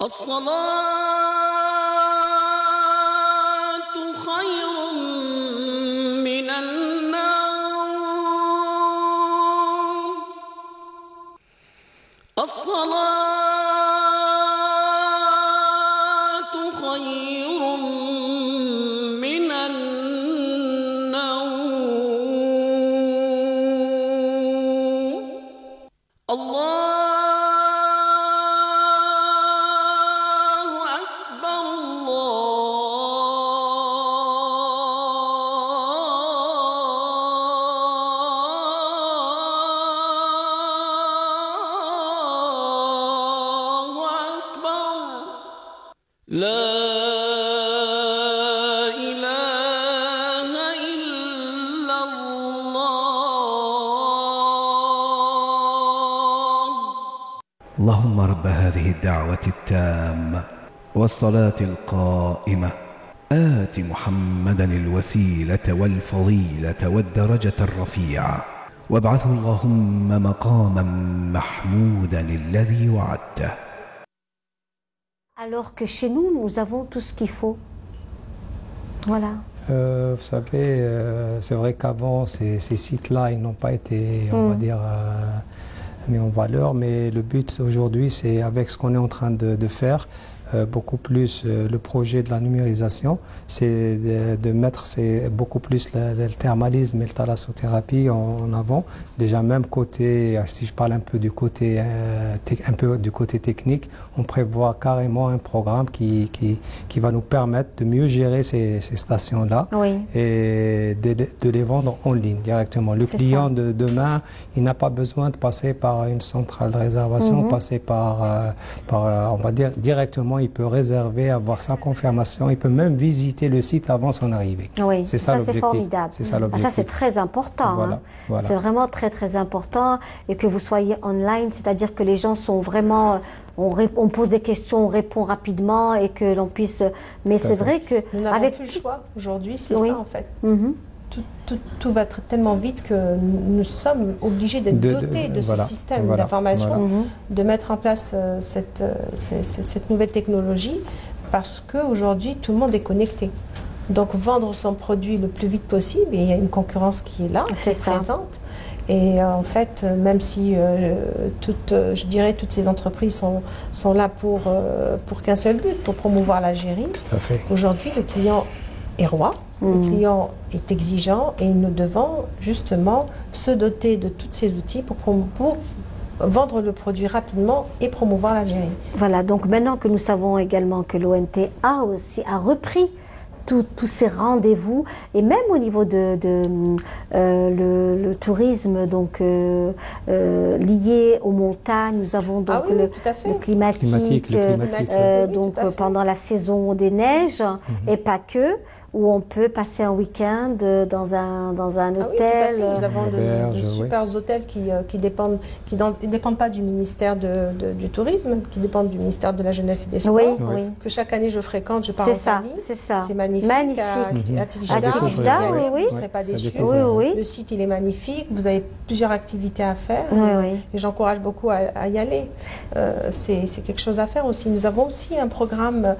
الصلاة خير من النوم الصلاة خير من النوم الله أكبر الله أكبر لا إله إلا الله اللهم رب هذه الدعوة التامة والصلاة القائمة آت محمدا الوسيلة والفضيلة والدرجة الرفيعة وابعثه اللهم مقاما محمودا الذي وعدته. Alors que chez nous, nous avons tout ce qu'il faut. Voilà. Vous savez, c'est vrai qu'avant, ces sites-là, ils n'ont pas été, on va dire, mis en valeur, mais le but aujourd'hui, c'est avec ce qu'on est en train de faire, beaucoup plus le projet de la numérisation, c'est de mettre beaucoup plus le thermalisme et la thalassothérapie en avant. Déjà même côté, si je parle un peu du côté technique, on prévoit carrément un programme qui va nous permettre de mieux gérer ces stations-là et de les vendre en ligne directement. Le client de demain, il n'a pas besoin de passer par une centrale de réservation, passer par on va dire directement. Il peut réserver, avoir sa confirmation, il peut même visiter le site avant son arrivée. Oui, c'est ça l'objectif. C'est formidable. C'est ça l'objectif. Ça, c'est très important. Voilà, voilà. C'est vraiment très, très important. Et que vous soyez online, c'est-à-dire que les gens sont vraiment... On pose des questions, on répond rapidement et que l'on puisse... Mais c'est vrai que... Nous n'avons plus le choix. Aujourd'hui, c'est ça, en fait. Tout va tellement vite que nous sommes obligés d'être dotés de ce système d'information, de mettre en place cette nouvelle technologie, parce qu'aujourd'hui, tout le monde est connecté. Donc, vendre son produit le plus vite possible, et il y a une concurrence qui est là, qui est présente. Et en fait, même si je dirais toutes ces entreprises sont là pour qu'un seul but, pour promouvoir l'Algérie, aujourd'hui, le client est roi. Le client est exigeant et nous devons justement se doter de tous ces outils pour vendre le produit rapidement et promouvoir l'Algérie. Voilà, donc maintenant que nous savons également que l'OMT a repris tous ces rendez-vous et même au niveau de le tourisme donc lié aux montagnes, nous avons donc le climatique, donc pendant la saison des neiges et pas que, où on peut passer un week-end dans un hôtel. Oui, nous avons de super hôtels qui dépendent pas du ministère du tourisme, qui dépendent du ministère de la jeunesse et des sports, que chaque année je fréquente, je pars en famille. C'est ça. C'est magnifique. À Tilijda, vous ne serez pas déçus. Le site il est magnifique, vous avez plusieurs activités à faire et j'encourage beaucoup à y aller. C'est quelque chose à faire aussi. Nous avons aussi un programme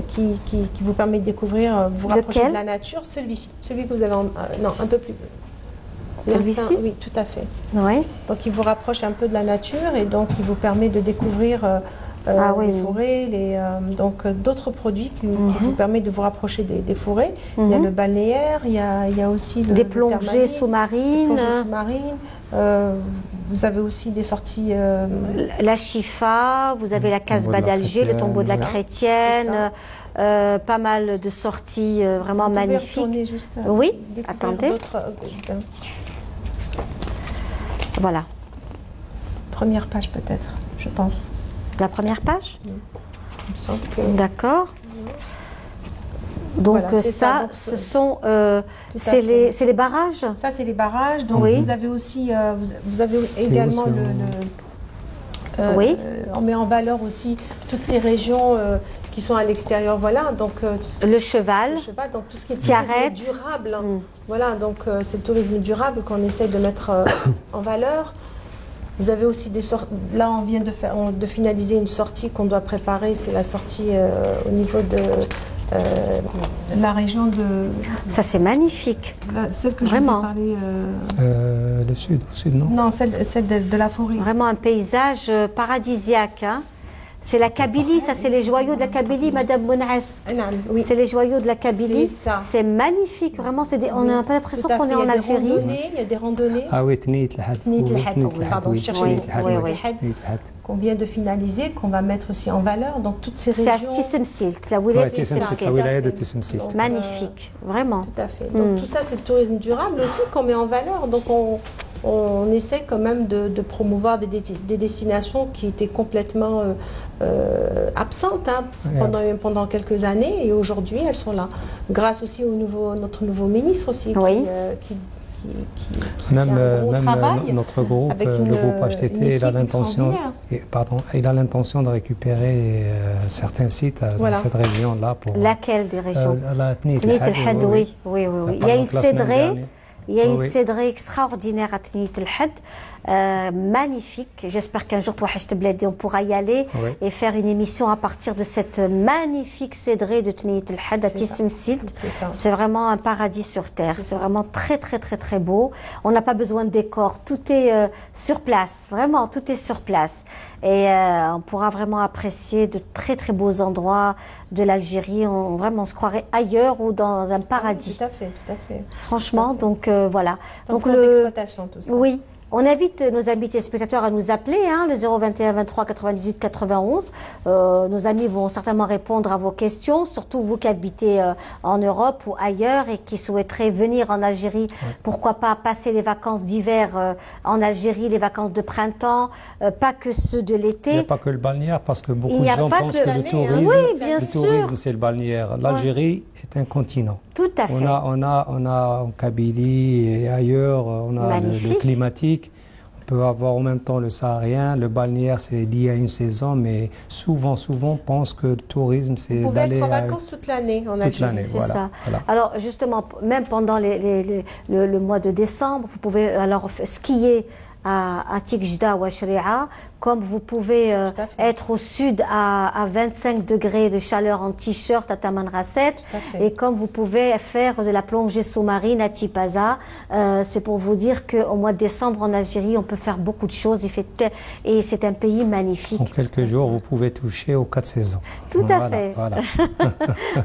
qui vous permet de découvrir, vous rapprocher de la nature, celui-ci, celui que vous avez un peu plus. Celui-ci ? Oui, tout à fait. Oui. Donc il vous rapproche un peu de la nature et donc il vous permet de découvrir les forêts, donc d'autres produits qui vous permettent de vous rapprocher des forêts. Il y a le balnéaire, il y a aussi des plongées sous-marines. Vous avez aussi des sorties... La Chifa, vous avez la Casbah d'Alger, le tombeau de la Chrétienne, pas mal de sorties vraiment magnifiques. Juste, oui, attendez. Voilà. Première page peut-être, je pense. La première page ? D'accord. Donc Voilà, ça, donc, ce sont c'est les barrages. Ça, c'est les barrages. Donc Oui. vous avez aussi, vous avez également Oui. on met en valeur aussi toutes les régions qui sont à l'extérieur. Voilà, donc Le cheval. donc tout ce qui est Tiarette. tourisme durable. Voilà, donc c'est le tourisme durable qu'on essaie de mettre en valeur. Vous avez aussi des sorties. Là, on vient de finaliser une sortie qu'on doit préparer. C'est la sortie au niveau de la région de. Ça, c'est magnifique. Celle que Vraiment. je vous ai parlé. Le sud, non? Non, celle de la forêt. Vraiment un paysage paradisiaque. Hein. C'est la Kabylie, ça c'est les joyaux de la Kabylie, Madame Mounas. Oui. C'est les joyaux de la Kabylie. C'est ça. C'est magnifique, vraiment. On a un peu l'impression qu'on est en Algérie. Il y a des randonnées. Ah oui, Tnit Lahad. Pardon, je cherchais Tnit Lahad. Qu'on vient de finaliser, qu'on va mettre aussi en valeur. Donc toutes ces C'est régions. à Tissemsilt, la wilaya de Tissemsilt. La wilaya de Tissemsilt. Magnifique, vraiment. Tout à fait. Donc tout ça, c'est le tourisme durable aussi qu'on met en valeur. Donc on essaie quand même de promouvoir des destinations qui étaient complètement absentes pendant quelques années, et aujourd'hui elles sont là. Grâce aussi notre nouveau ministre aussi, même notre groupe, le groupe HTT, il a l'intention de récupérer certains sites dans cette région-là. Laquelle des régions? La Tnit El-Had, oui. Il y a une cédrée. Il y a une cédrée extraordinaire à Tnit El-Had, magnifique. J'espère qu'un jour, on pourra y aller et faire une émission à partir de cette magnifique cédrée de Tnit El-Had à Tissemsilt. C'est vraiment un paradis sur terre. C'est vraiment très, très, très, très beau. On n'a pas besoin de décor. Tout est sur place. Vraiment, tout est sur place. Et on pourra vraiment apprécier de très, très beaux endroits de l'Algérie. Vraiment, on se croirait ailleurs ou dans un paradis. Tout à fait, tout à fait. Franchement, donc voilà. Donc d'exploitation, tout ça. Oui. On invite nos amis téléspectateurs à nous appeler, le 021 23 98 91. Nos amis vont certainement répondre à vos questions, surtout vous qui habitez en Europe ou ailleurs et qui souhaiteraient venir en Algérie. Pourquoi pas passer les vacances d'hiver en Algérie, les vacances de printemps, pas que ceux de l'été. Il n'y a pas que le balnéaire, parce que beaucoup de gens pensent que le tourisme, c'est le balnéaire. L'Algérie est un continent. Tout à fait. On a en Kabylie et ailleurs, on a le climatique. On peut avoir en même temps le saharien, le balnéaire c'est lié à une saison, mais souvent on pense que le tourisme c'est d'aller... Vous pouvez être en vacances toute l'année en Algérie. Toute l'année, voilà. Alors justement, même pendant le mois de décembre, vous pouvez alors skier à Tikjda ou à Shri'a, comme vous pouvez être au sud à 25 degrés de chaleur en t-shirt à Tamanrasset, et comme vous pouvez faire de la plongée sous-marine à Tipaza. C'est pour vous dire qu'au mois de décembre en Algérie, on peut faire beaucoup de choses, et c'est un pays magnifique. En quelques jours, vous pouvez toucher aux 4 saisons. Tout à fait. Voilà.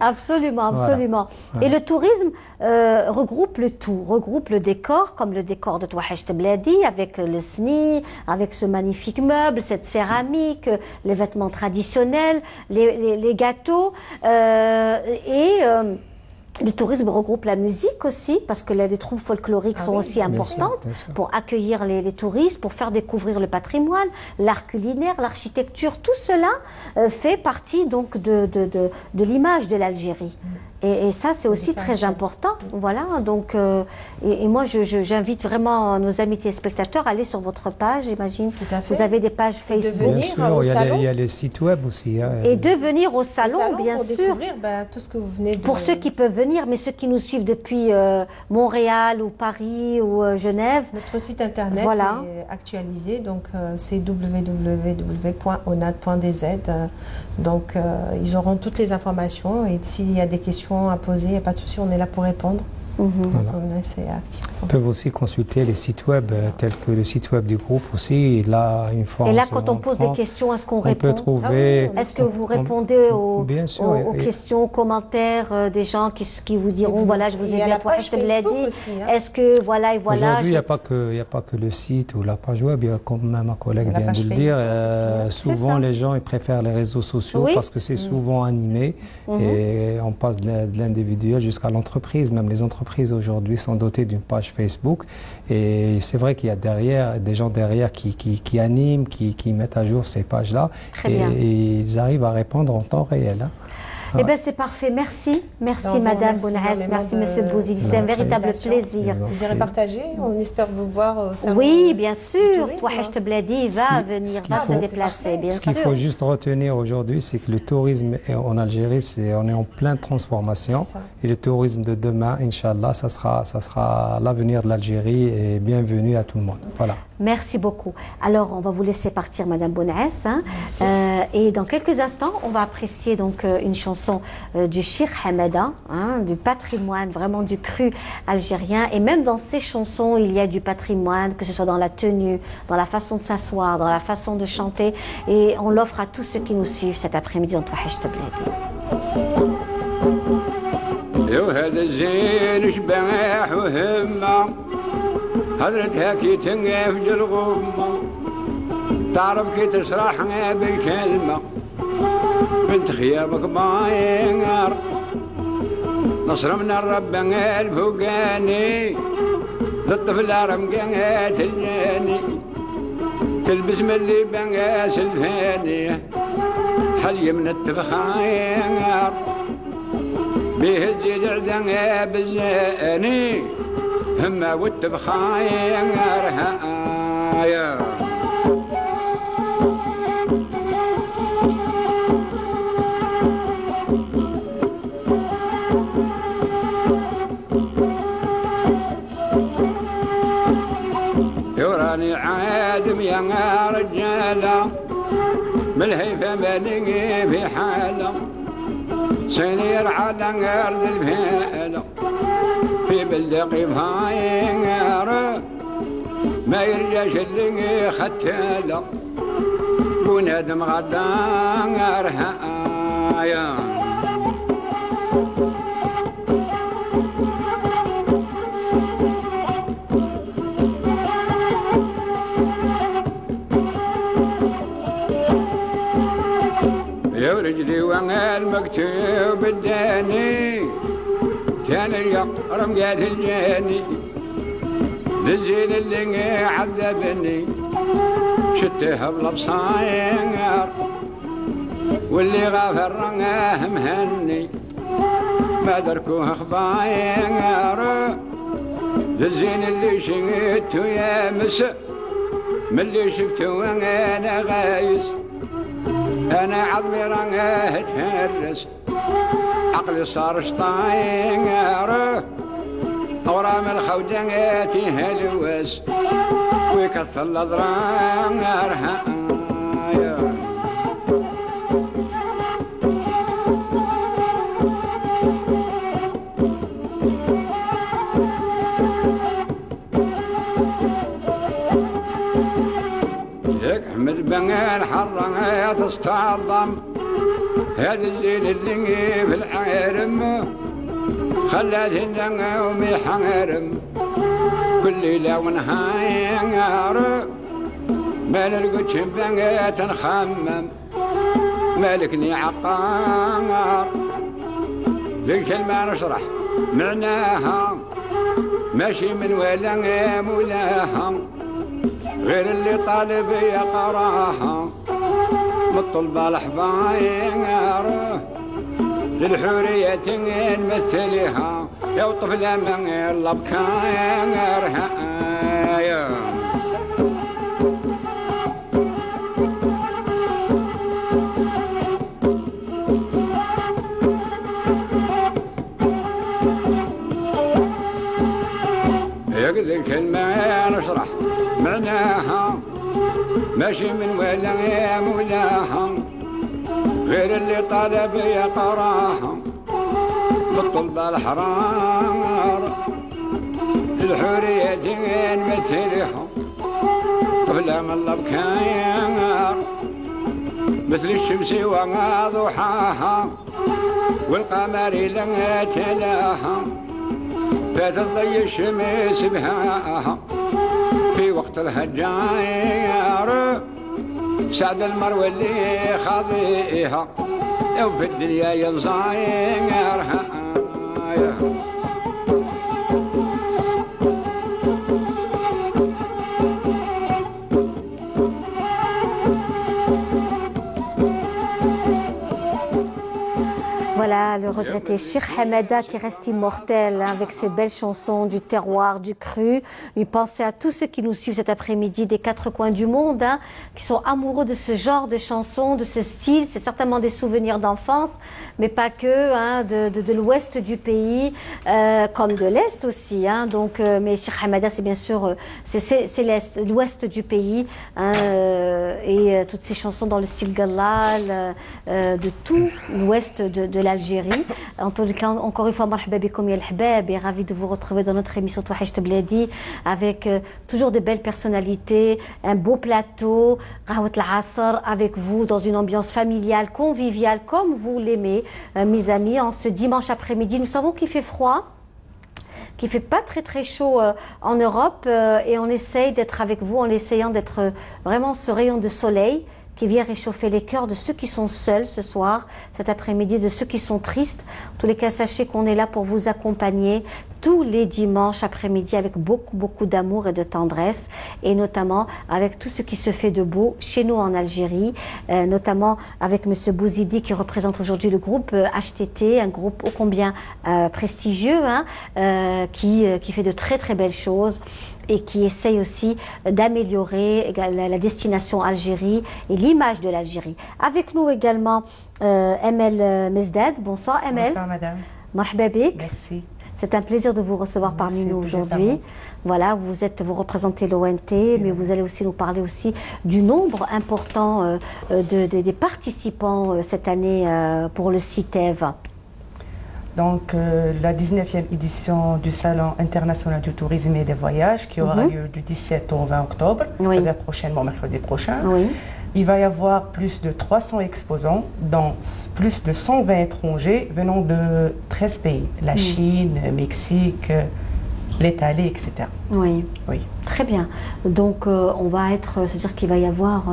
Absolument, absolument. Voilà. Et le tourisme regroupe le tout, regroupe le décor, comme le décor de Touahacht Bladi, avec le SNI, avec ce magnifique meuble, cette céramique, les vêtements traditionnels, les gâteaux, le tourisme regroupe la musique aussi, parce que les troupes folkloriques sont aussi importantes pour accueillir les touristes, pour faire découvrir le patrimoine, l'art culinaire, l'architecture. Tout cela fait partie donc de l'image de l'Algérie. Et ça, c'est aussi très important. Voilà, donc, et moi, j'invite vraiment nos amis téléspectateurs à aller sur votre page, j'imagine. Vous avez des pages Facebook. Bien sûr, il y a les sites web aussi. Et de venir au salon, bien sûr. Découvrir tout ce que vous venez de... Pour ceux qui peuvent venir, mais ceux qui nous suivent depuis Montréal ou Paris ou Genève. Notre site internet est actualisé, donc c'est www.onad.dz. Donc ils auront toutes les informations, et s'il y a des questions à poser, il n'y a pas de souci, on est là pour répondre. Voilà. Ils peuvent aussi consulter les sites web tels que le site web du groupe aussi. Et là, et là, quand on pose des questions, est-ce qu'on répond? On peut trouver... Est-ce que vous répondez aux questions, aux commentaires des gens qui vous diront voilà, je vous ai bien est-ce que voilà et voilà. Aujourd'hui, il n'y a pas que le site ou la page web. Il y a, comme ma collègue vient de le dire, souvent les gens ils préfèrent les réseaux sociaux parce que c'est souvent animé et on passe de l'individuel jusqu'à l'entreprise. Même les entreprises entreprises aujourd'hui sont dotées d'une page Facebook et c'est vrai qu'il y a derrière des gens derrière qui animent, qui mettent à jour ces pages-là et ils arrivent à répondre en temps réel. Hein. Eh bien, c'est parfait. Merci. Merci, Madame Bounès. Merci, Monsieur Bouzid. C'était un véritable plaisir. Vous irez partager. On espère vous voir au salon. Oui, bien sûr. Touhachte Bladi va venir, va se déplacer, bien sûr. Ce qu'il faut juste retenir aujourd'hui, c'est que le tourisme en Algérie, on est en pleine transformation. Et le tourisme de demain, Inch'Allah, ça sera l'avenir de l'Algérie et bienvenue à tout le monde. Voilà. Merci beaucoup. Alors, on va vous laisser partir, Madame Bounès. Hein. Et dans quelques instants, on va apprécier donc une chanson du Cheikh Hamada, hein, du patrimoine, vraiment du cru algérien. Et même dans ces chansons, il y a du patrimoine, que ce soit dans la tenue, dans la façon de s'asseoir, dans la façon de chanter. Et on l'offre à tous ceux qui nous suivent cet après-midi dans Touhachte Bladi. هدرتها كي تنقف الغمة تعرف كي تشرحها بالكلمة بنت خيابك باينار نصر من الرب الفوقاني للطفل رمقات الجاني تلبس من اللي بنقاس الفانية حلي من التبخاير بيه الجيد عدنها بالزاني هما والتبخاير هايا يوراني عادم يا رجالة ملهيفة مالي في حالة سنير على أرض الفيلة في بلدقي بهاير ما يرجاش اللي ختاله بنادم غدار هايا يا رجلي وانا المكتوب الداني كان اليقرم قاد الجاني الزين اللي عذبني شتها بلبصاير واللي غافر رناه مهني ما دركوه خباير الزين اللي شنيته يا مسا من اللي شفته انا غايس انا عظمي رناه تهرس عقلي صار شطاير أورام الخوجات هلوس ويكسر الأضرار هايا هيك أحمد بن الحرة تستعظم هذا الليل اللي في العارم خلات النوم يحرم كل ليلة ونهار ما نلقى شبنات نخمم مالكني عقار ذي الكلمة نشرح معناها ماشي من ولا مولاها غير اللي طالب يقراها مطلبة الحباير للحورية نمثلها يا طفلة من الأبكار هايا يقدر كلمة نشرح معناها ماشي من ولا مولاها غير اللي طالب يقراها بالطلبة الحرار الحورية نمثلها طفلة من الأبكار مثل الشمس وضحاها والقمر لما تلاها فات الضي الشمس بهاها في وقت الهجاير سعد المروى اللي خاضيها وفي الدنيا ينصايرها et Cheikh Hamada qui reste immortel hein, avec ses belles chansons du terroir, du cru. Et pensez à tous ceux qui nous suivent cet après-midi des quatre coins du monde, hein, qui sont amoureux de ce genre de chansons, de ce style. C'est certainement des souvenirs d'enfance, mais pas que, hein, de l'ouest du pays, comme de l'est aussi. Hein, donc, mais Cheikh Hamada, c'est bien sûr, c'est l'ouest du pays, hein, et toutes ces chansons dans le style Gallal, de tout l'ouest de l'Algérie. En tout cas, encore une fois, marhaba bikoum ya al-hbab, et ravi de vous retrouver dans notre émission Touhajt Bladi avec toujours de belles personnalités, un beau plateau, Rahwat al-Asr avec vous dans une ambiance familiale, conviviale, comme vous l'aimez, mes amis, en ce dimanche après-midi. Nous savons qu'il fait froid, qu'il fait pas très chaud en Europe, et on essaye d'être avec vous en essayant d'être vraiment ce rayon de soleil qui vient réchauffer les cœurs de ceux qui sont seuls ce soir, cet après-midi, de ceux qui sont tristes. En tous les cas, sachez qu'on est là pour vous accompagner tous les dimanches après-midi avec beaucoup d'amour et de tendresse, et notamment avec tout ce qui se fait de beau chez nous en Algérie, notamment avec Monsieur Bouzidi qui représente aujourd'hui le groupe HTT, un groupe ô combien prestigieux, hein, qui fait de très belles choses et qui essaye aussi d'améliorer la destination Algérie et l'image de l'Algérie. Avec nous également Emel Mezdad. Bonsoir Emel. Bonsoir madame. Marhaba bik. Merci. C'est un plaisir de vous recevoir parmi nous aujourd'hui. Voilà, vous représentez l'ONT, mais vous allez aussi nous parler aussi du nombre important des participants cette année pour le CITEV. Donc, la 19e édition du Salon international du tourisme et des voyages qui aura lieu du 17 au 20 octobre, c'est-à-dire prochainement, mercredi prochain. Oui. Il va y avoir plus de 300 exposants, dont plus de 120 étrangers venant de 13 pays, la Chine, le Mexique, l'Italie, etc. Oui. Très bien. Donc, on va être, c'est-à-dire qu'il va y avoir,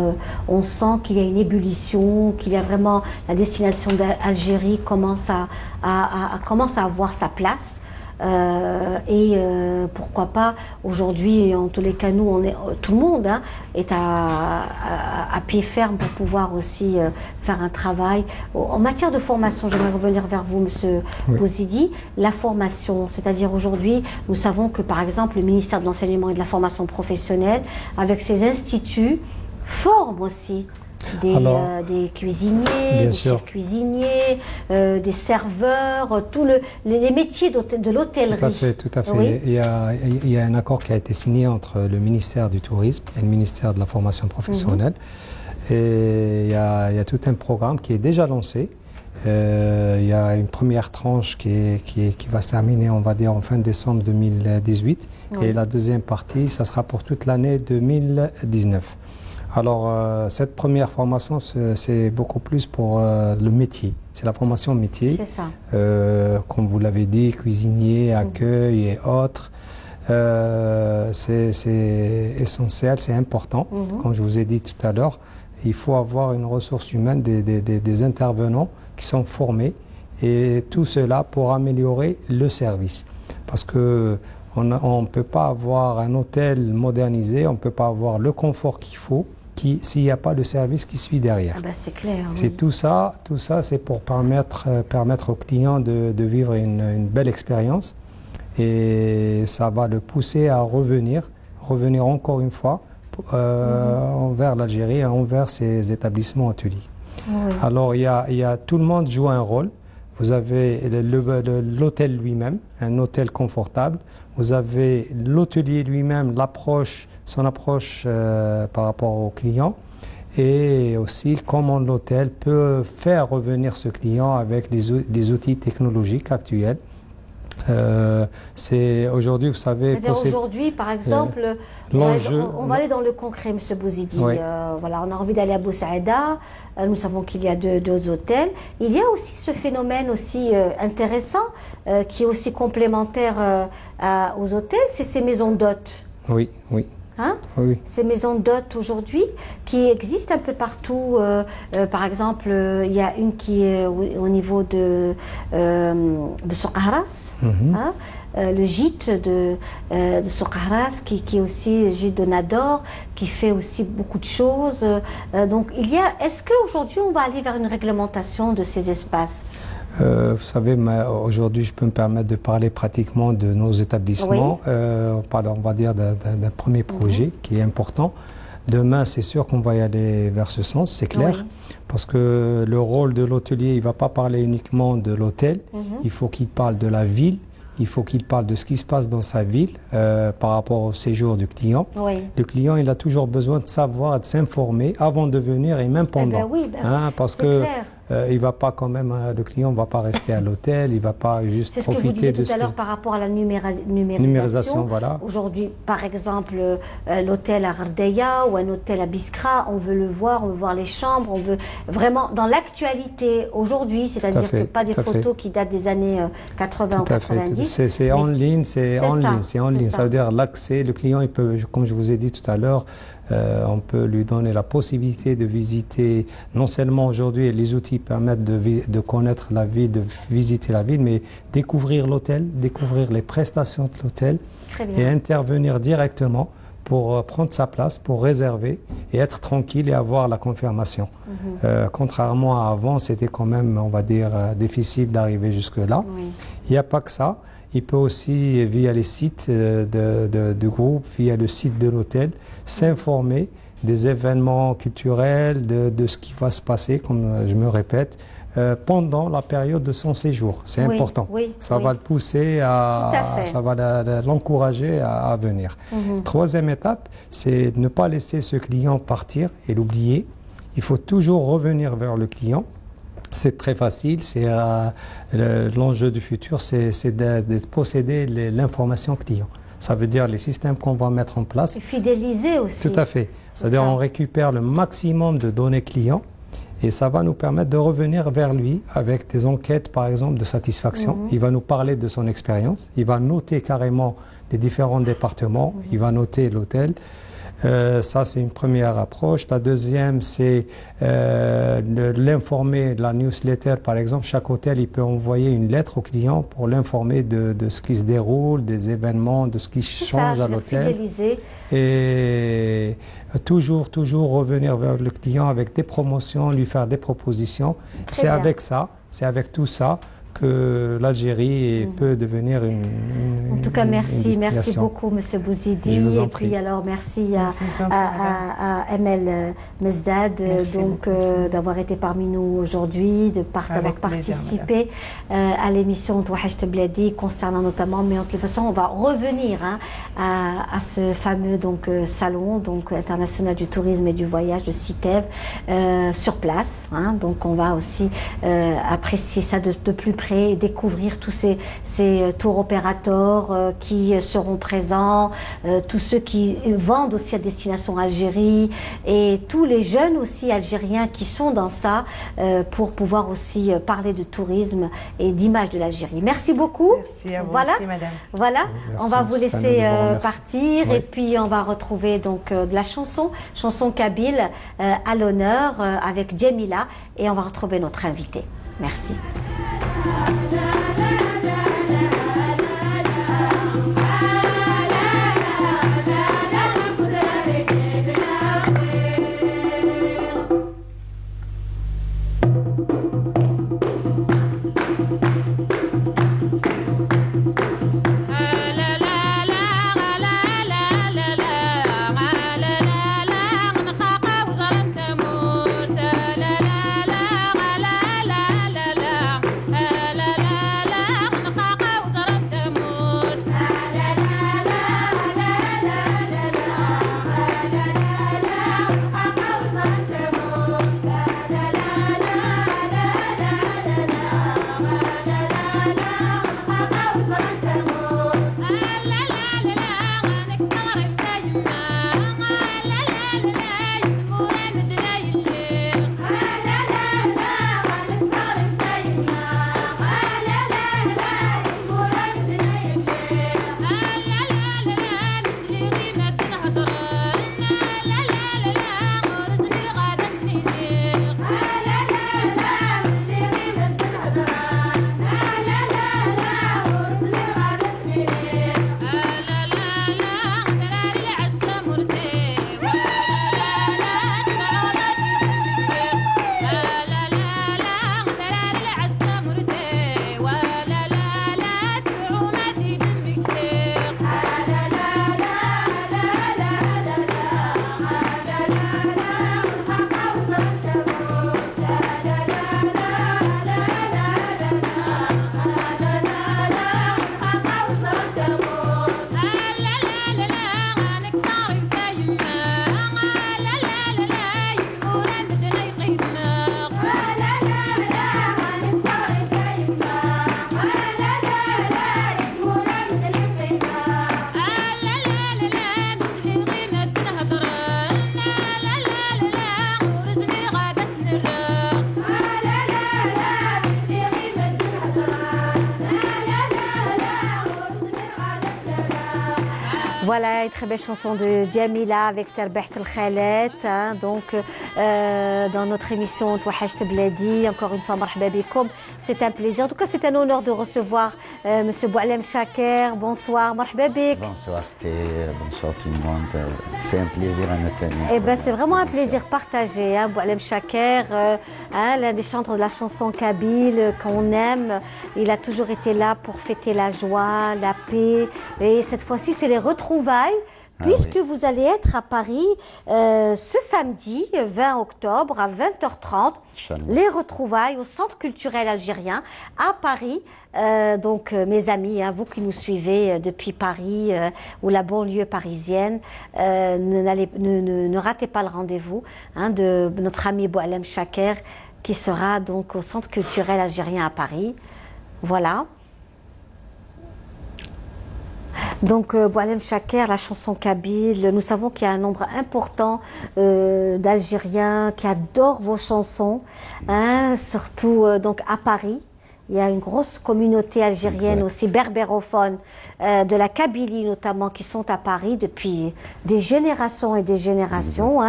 on sent qu'il y a une ébullition, qu'il y a vraiment la destination d'Algérie commence à avoir sa place. Et pourquoi pas aujourd'hui, en tous les cas, nous, tout le monde hein, est à pied ferme pour pouvoir aussi faire un travail. En matière de formation, j'aimerais revenir vers vous, Monsieur Bouzidi. La formation, c'est-à-dire aujourd'hui, nous savons que par exemple, le ministère de l'Enseignement et de la Formation professionnelle, avec ses instituts, forme aussi des cuisiniers, des chefs cuisiniers, des serveurs, tous les métiers de l'hôtellerie. Tout à fait. Oui. Il y a un accord qui a été signé entre le ministère du Tourisme et le ministère de la Formation professionnelle. Et il y a tout un programme qui est déjà lancé. Il y a une première tranche qui va se terminer, on va dire, en fin décembre 2018. Et la deuxième partie, ça sera pour toute l'année 2019. Alors, cette première formation, c'est beaucoup plus pour le métier. C'est la formation métier. C'est ça. Comme vous l'avez dit, cuisinier, accueil et autres. C'est essentiel, c'est important. Comme je vous ai dit tout à l'heure, il faut avoir une ressource humaine, des intervenants qui sont formés. Et tout cela pour améliorer le service. Parce que on ne peut pas avoir un hôtel modernisé, on ne peut pas avoir le confort qu'il faut s'il n'y a pas le service qui suit derrière. Ah ben c'est clair. C'est tout ça c'est pour permettre aux clients de vivre une belle expérience, et ça va le pousser à revenir encore une fois envers l'Algérie et envers ses établissements hôteliers. Alors tout le monde joue un rôle. Vous avez l'hôtel lui-même, un hôtel confortable. Vous avez l'hôtelier lui-même, son approche par rapport aux clients, et aussi comment l'hôtel peut faire revenir ce client avec les outils technologiques actuels. C'est aujourd'hui, vous savez... Aujourd'hui, par exemple, on va aller dans le concret, M. Bouzidi. Voilà, on a envie d'aller à Boussaïda. Nous savons qu'il y a deux hôtels. Il y a aussi ce phénomène aussi intéressant, qui est aussi complémentaire aux hôtels, c'est ces maisons d'hôtes. Oui. Hein? Ces maisons d'hôtes aujourd'hui qui existent un peu partout. Par exemple, il y a une qui est au niveau de Souk-Ahras, hein? Le gîte de Souk-Ahras qui est aussi le gîte de Nador, qui fait aussi beaucoup de choses. Donc est-ce qu'aujourd'hui on va aller vers une réglementation de ces espaces? Vous savez, aujourd'hui, je peux me permettre de parler pratiquement de nos établissements. Oui. On va dire d'un premier projet qui est important. Demain, c'est sûr qu'on va y aller vers ce sens, c'est clair. Oui. Parce que le rôle de l'hôtelier, il ne va pas parler uniquement de l'hôtel. Il faut qu'il parle de la ville. Il faut qu'il parle de ce qui se passe dans sa ville par rapport au séjour du client. Oui. Le client, il a toujours besoin de savoir, de s'informer avant de venir et même pendant. Parce que il va pas quand même, le client ne va pas rester à l'hôtel, il ne va pas juste profiter de ce que vous disiez tout à l'heure par rapport à la numérisation. Voilà. Aujourd'hui, par exemple, l'hôtel à Ghardeya ou un hôtel à Biskra, on veut le voir, on veut voir les chambres, on veut vraiment dans l'actualité aujourd'hui, c'est-à-dire que pas des photos qui datent des années 80 ou 90. C'est en ligne, c'est en ligne. Ça veut dire l'accès, le client, il peut, comme je vous ai dit tout à l'heure, on peut lui donner la possibilité de visiter, non seulement aujourd'hui les outils permettent de connaître la ville, de visiter la ville, mais découvrir l'hôtel, découvrir les prestations de l'hôtel et intervenir directement pour prendre sa place, pour réserver et être tranquille et avoir la confirmation. Contrairement à avant, c'était quand même, on va dire, difficile d'arriver jusque-là. Oui. Il n'y a pas que ça. Il peut aussi, via les sites de groupe, via le site de l'hôtel, s'informer des événements culturels, de ce qui va se passer, comme je me répète, pendant la période de son séjour. C'est important. Ça va le pousser ça va l'encourager à venir. Troisième étape, c'est de ne pas laisser ce client partir et l'oublier. Il faut toujours revenir vers le client. C'est très facile, c'est l'enjeu du futur, c'est de posséder l'information client. Ça veut dire les systèmes qu'on va mettre en place. Et fidéliser aussi. Tout à fait. C'est-à-dire on récupère le maximum de données clients et ça va nous permettre de revenir vers lui avec des enquêtes, par exemple, de satisfaction. Il va nous parler de son expérience, il va noter carrément les différents départements, il va noter l'hôtel. Ça, c'est une première approche. La deuxième, c'est l'informer de la newsletter. Par exemple, chaque hôtel, il peut envoyer une lettre au client pour l'informer de ce qui se déroule, des événements, de ce qui change à l'hôtel. Et toujours revenir vers le client avec des promotions, lui faire des propositions. C'est avec ça, c'est avec tout ça que l'Algérie peut devenir une En tout cas, merci beaucoup, M. Bouzidi. Et puis alors, merci à Emel Mezdad d'avoir été parmi nous aujourd'hui, d'avoir participé à l'émission Touhacht Bladi concernant notamment, mais de toute façon, on va revenir à ce fameux salon international du tourisme et du voyage de CITEV sur place. Donc, on va aussi apprécier ça de plus près et découvrir tous ces tours opérateurs qui seront présents, tous ceux qui vendent aussi à destination Algérie et tous les jeunes aussi algériens qui sont dans ça pour pouvoir aussi parler de tourisme et d'image de l'Algérie. Merci beaucoup. Merci à vous aussi, madame. Voilà, merci, on va vous laisser partir et puis on va retrouver de la chanson kabyle à l'honneur avec Djemila et on va retrouver notre invité. Merci. la la Voilà, une très belle chanson de Djamila avec Terbeht El Khalet. Donc, dans notre émission Touhacht Bladi, encore une fois, marhaba bikoum. C'est un plaisir. En tout cas, c'est un honneur de recevoir Monsieur Boualem Chaker. Bonsoir, marhaba bik. Bonsoir, bonsoir tout le monde. C'est un plaisir à nous tenir. Eh ben, c'est vraiment un plaisir partagé. Boualem Chaker, l'un des chanteurs de la chanson kabyle qu'on aime. Il a toujours été là pour fêter la joie, la paix. Et cette fois-ci, c'est les retrouvailles. Puisque vous allez être à Paris ce samedi 20 octobre à 20h30, les retrouvailles au Centre culturel algérien à Paris. Donc mes amis, vous qui nous suivez depuis Paris ou la banlieue parisienne, ne ratez pas le rendez-vous de notre ami Boualem Chaker qui sera donc au Centre culturel algérien à Paris. Voilà. Donc, Boualem Chaker, la chanson kabyle, nous savons qu'il y a un nombre important d'Algériens qui adorent vos chansons, surtout donc à Paris. Il y a une grosse communauté algérienne aussi, berbérophone, de la Kabylie notamment, qui sont à Paris depuis des générations et des générations.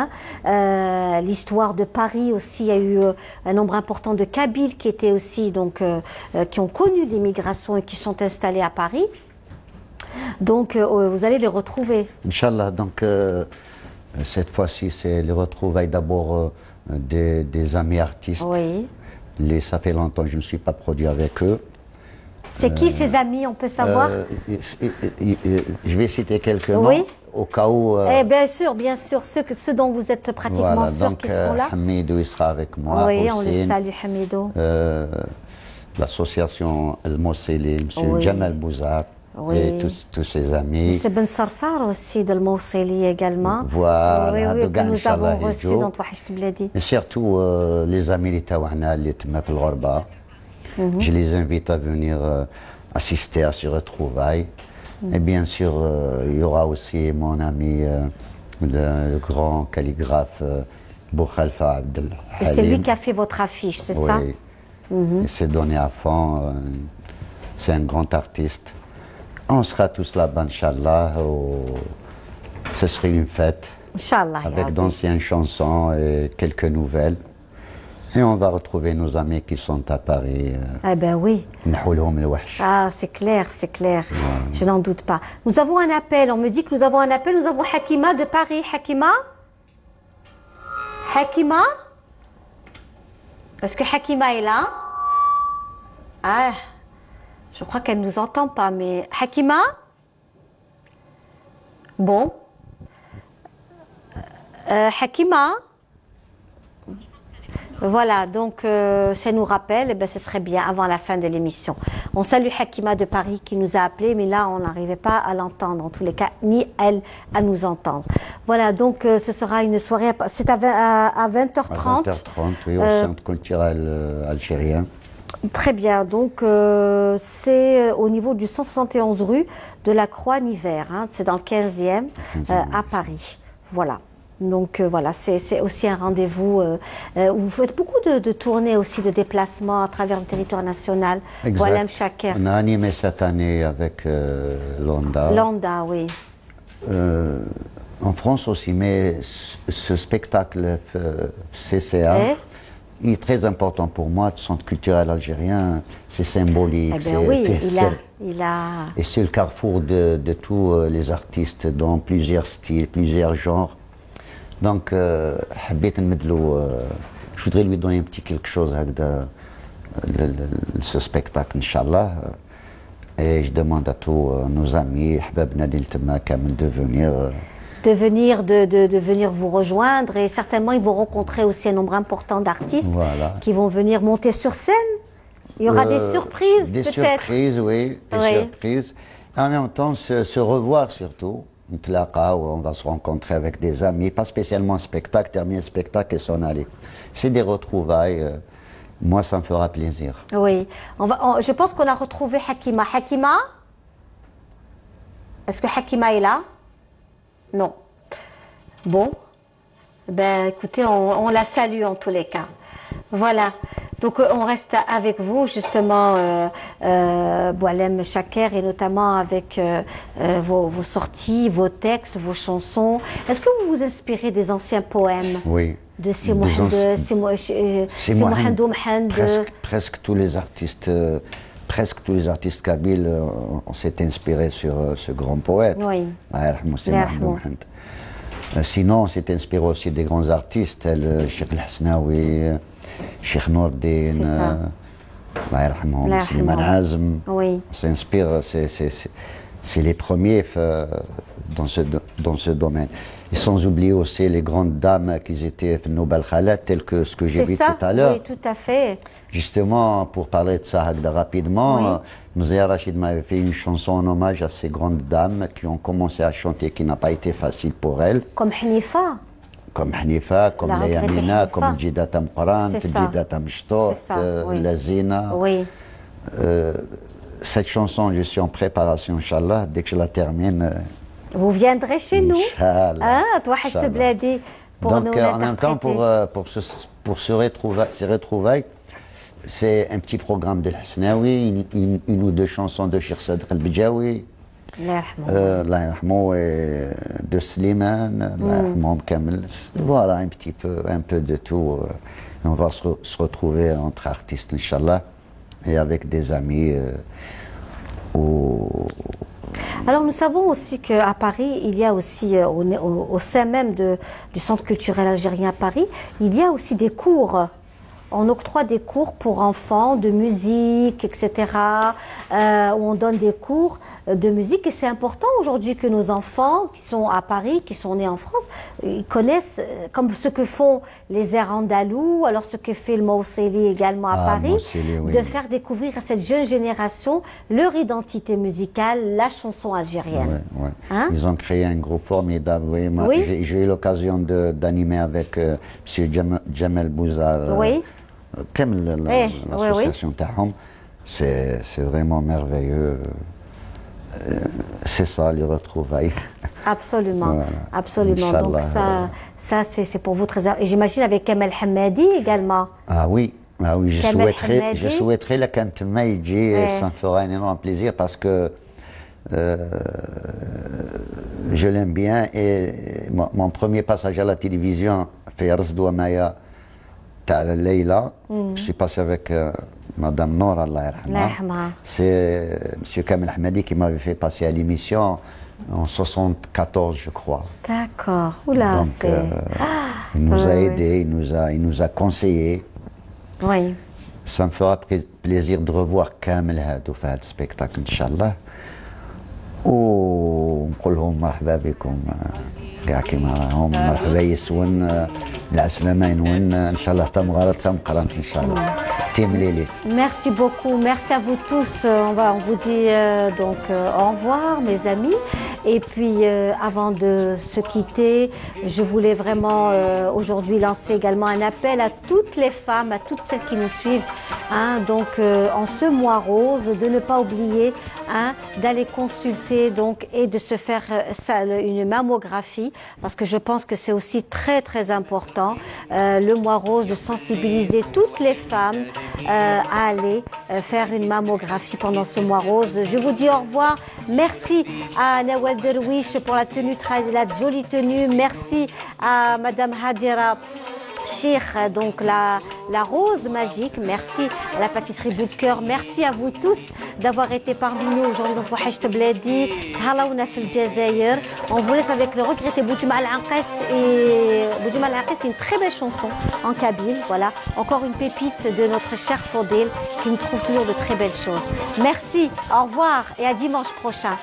L'histoire de Paris aussi, il y a eu un nombre important de Kabyles qui étaient aussi, donc, qui ont connu l'immigration et qui sont installés à Paris. Donc, vous allez les retrouver. Inch'Allah, donc cette fois-ci, c'est les retrouvailles d'abord des amis artistes. Oui. Ça fait longtemps que je ne me suis pas produit avec eux. C'est qui ces amis, on peut savoir? Je vais citer quelques noms, au cas où... bien sûr, ceux dont vous êtes pratiquement sûrs qu'ils seront là. Hamidou, il sera avec moi. Oui, on le salue, Hamidou. L'association El Mossili, M. Jamal Bouzar. Et tous ses amis. M. Ben Sarsar aussi, de Mossili également. Voilà, que nous avons reçu dans Touhacht Bladi. Et surtout les amis de Tawana, les Tmaf El Ghorba. Je les invite à venir assister à ces retrouvailles. Et bien sûr, il y aura aussi mon ami, le grand calligraphe Boukhalfa Abdel Halim. C'est lui qui a fait votre affiche, c'est ça? Il s'est donné à fond. C'est un grand artiste. On sera tous là-bas, Inch'Allah. Ce serait une fête. Inch'Allah. Avec d'anciennes chansons et quelques nouvelles. Et on va retrouver nos amis qui sont à Paris. Eh ben oui. Ah, c'est clair, c'est clair. Je n'en doute pas. Nous avons un appel. On me dit que nous avons un appel. Nous avons Hakima de Paris. Hakima? Hakima? Est-ce que Hakima est là? Ah. Je crois qu'elle ne nous entend pas, mais... Hakima? Bon. Hakima? Voilà, donc ça nous rappelle, ce serait bien avant la fin de l'émission. On salue Hakima de Paris qui nous a appelé, mais là, on n'arrivait pas à l'entendre, en tous les cas, ni elle à nous entendre. Voilà, donc ce sera une soirée, c'est à 20h30. À 20h30, oui, au Centre culturel algérien. Très bien, donc c'est au niveau du 171 rue de la Croix-Niver, c'est dans le 15e à Paris. Voilà, donc voilà, c'est aussi un rendez-vous où vous faites beaucoup de tournées aussi, de déplacements à travers le territoire national. Boualem Chaker. On a animé cette année avec Londa. Londa, oui. En France aussi, mais ce spectacle CCA... Il est très important pour moi, le Centre culturel algérien, c'est symbolique. Eh bien oui, il a... Et c'est le carrefour de tous les artistes dans plusieurs styles, plusieurs genres. Donc, je voudrais lui donner un petit quelque chose avec ce spectacle, Inch'Allah. Et je demande à tous nos amis, de venir... de venir vous rejoindre et certainement ils vont rencontrer aussi un nombre important d'artistes qui vont venir monter sur scène. Il y aura des surprises peut-être. Des surprises, oui, surprises. En même temps, se revoir surtout. On va se rencontrer avec des amis, pas spécialement un spectacle, terminer le spectacle et s'en aller. C'est des retrouvailles. Moi, ça me fera plaisir. Oui. Je pense qu'on a retrouvé Hakima. Hakima? Est-ce que Hakima est là? Non. Bon. Ben, écoutez, on la salue en tous les cas. Voilà. Donc on reste avec vous justement, Boualem Chaker, et notamment avec vos sorties, vos textes, vos chansons. Est-ce que vous vous inspirez des anciens poèmes? Oui. De Mohamed Oumohand. Presque tous les artistes kabyles, on s'est inspiré sur ce grand poète. Oui. Sinon, on s'est inspiré aussi des grands artistes, le Cheikh El-Hasnaoui, Cheikh Nourdin, Slimane Azm. Oui. On s'inspire, c'est les premiers dans ce domaine. Et sans oublier aussi les grandes dames qui étaient Nobel Khalat, telles que ce que j'ai vu tout à l'heure. Oui, tout à fait. Justement, pour parler de ça rapidement, Mzia Rachid m'avait fait une chanson en hommage à ces grandes dames qui ont commencé à chanter, qui n'a pas été facile pour elles. Comme Hanifa. Comme Hanifa, comme Leia Mina, comme Djida Tamqran, Djida Tamshtot, Lazina. Oui. Cette chanson, je suis en préparation, Inch'Allah. Dès que je la termine. Vous viendrez chez nous. Inch'Allah. Touhachte Bladi. Donc, en même temps, pour ces retrouvailles, c'est un petit programme de Hasnaoui, une ou deux chansons de Cheikh Sadr El-Bidjaoui, de Slimane, voilà, un peu de tout. On va se retrouver entre artistes, Inch'Allah, et avec des amis. Alors nous savons aussi qu'à Paris, il y a aussi, au sein même du Centre culturel algérien à Paris, il y a aussi des cours. On octroie des cours pour enfants de musique, etc., où on donne des cours de musique. Et c'est important aujourd'hui que nos enfants qui sont à Paris, qui sont nés en France, ils connaissent, comme ce que font les airs andalous, alors ce que fait le Mawsili également à Paris, de faire découvrir à cette jeune génération leur identité musicale, la chanson algérienne. Ouais. Hein? Ils ont créé un groupe formidable. Oui. J'ai eu l'occasion d'animer avec M. Jamel Bouzar. L'association Tahom, c'est vraiment merveilleux. C'est ça, les retrouvailles. Absolument, voilà. Absolument. Donc ça c'est pour vous très... Et j'imagine avec Kamel Hamadi également. Ah oui, je souhaiterais la Kantma Yidji, ça me fera un énorme plaisir parce que je l'aime bien et mon premier passage à la télévision, fait Rzdoua Maya, Leïla, je suis passé avec Madame Nour, Allah yarhamha. C'est M. Kamel Hamadi qui m'avait fait passer à l'émission en 74, je crois. D'accord. Oula, donc, il nous a aidés, il nous a conseillés. Oui. Ça me fera plaisir de revoir Kamel Hadou في هذا spectacle, Inch'Allah. ونقول لهم مرحبا بكم كاع كيما راهم مرحبا يسون العسلامة ينون ان شاء الله تم غلط تم قرنت ان شاء الله تيم ليلي. Merci beaucoup, merci à vous tous. On vous dit donc au revoir mes amis. Et puis avant de se quitter, je voulais vraiment aujourd'hui lancer également un appel à toutes les femmes, à toutes celles qui nous suivent, hein, donc en ce mois rose, de ne pas oublier, hein, d'aller consulter donc et de se faire une mammographie, parce que je pense que c'est aussi très très important, le mois rose, de sensibiliser toutes les femmes à aller faire une mammographie pendant ce mois rose. Je vous dis au revoir. Merci à Nawal Derwish pour la tenue, la jolie tenue. Merci à Madame Hadjira Cheikh, donc la rose magique. Merci à la pâtisserie Bout de Cœur. Merci à vous tous d'avoir été parmi nous aujourd'hui dans Touhachte Bladi. Tahalaouna fil Jazaïr. On vous laisse avec le regretté Boujma Al-Anqas. Et Boujma Al-Anqas, c'est une très belle chanson en kabyle. Voilà, encore une pépite de notre cher Fodil qui nous trouve toujours de très belles choses. Merci, au revoir et à dimanche prochain.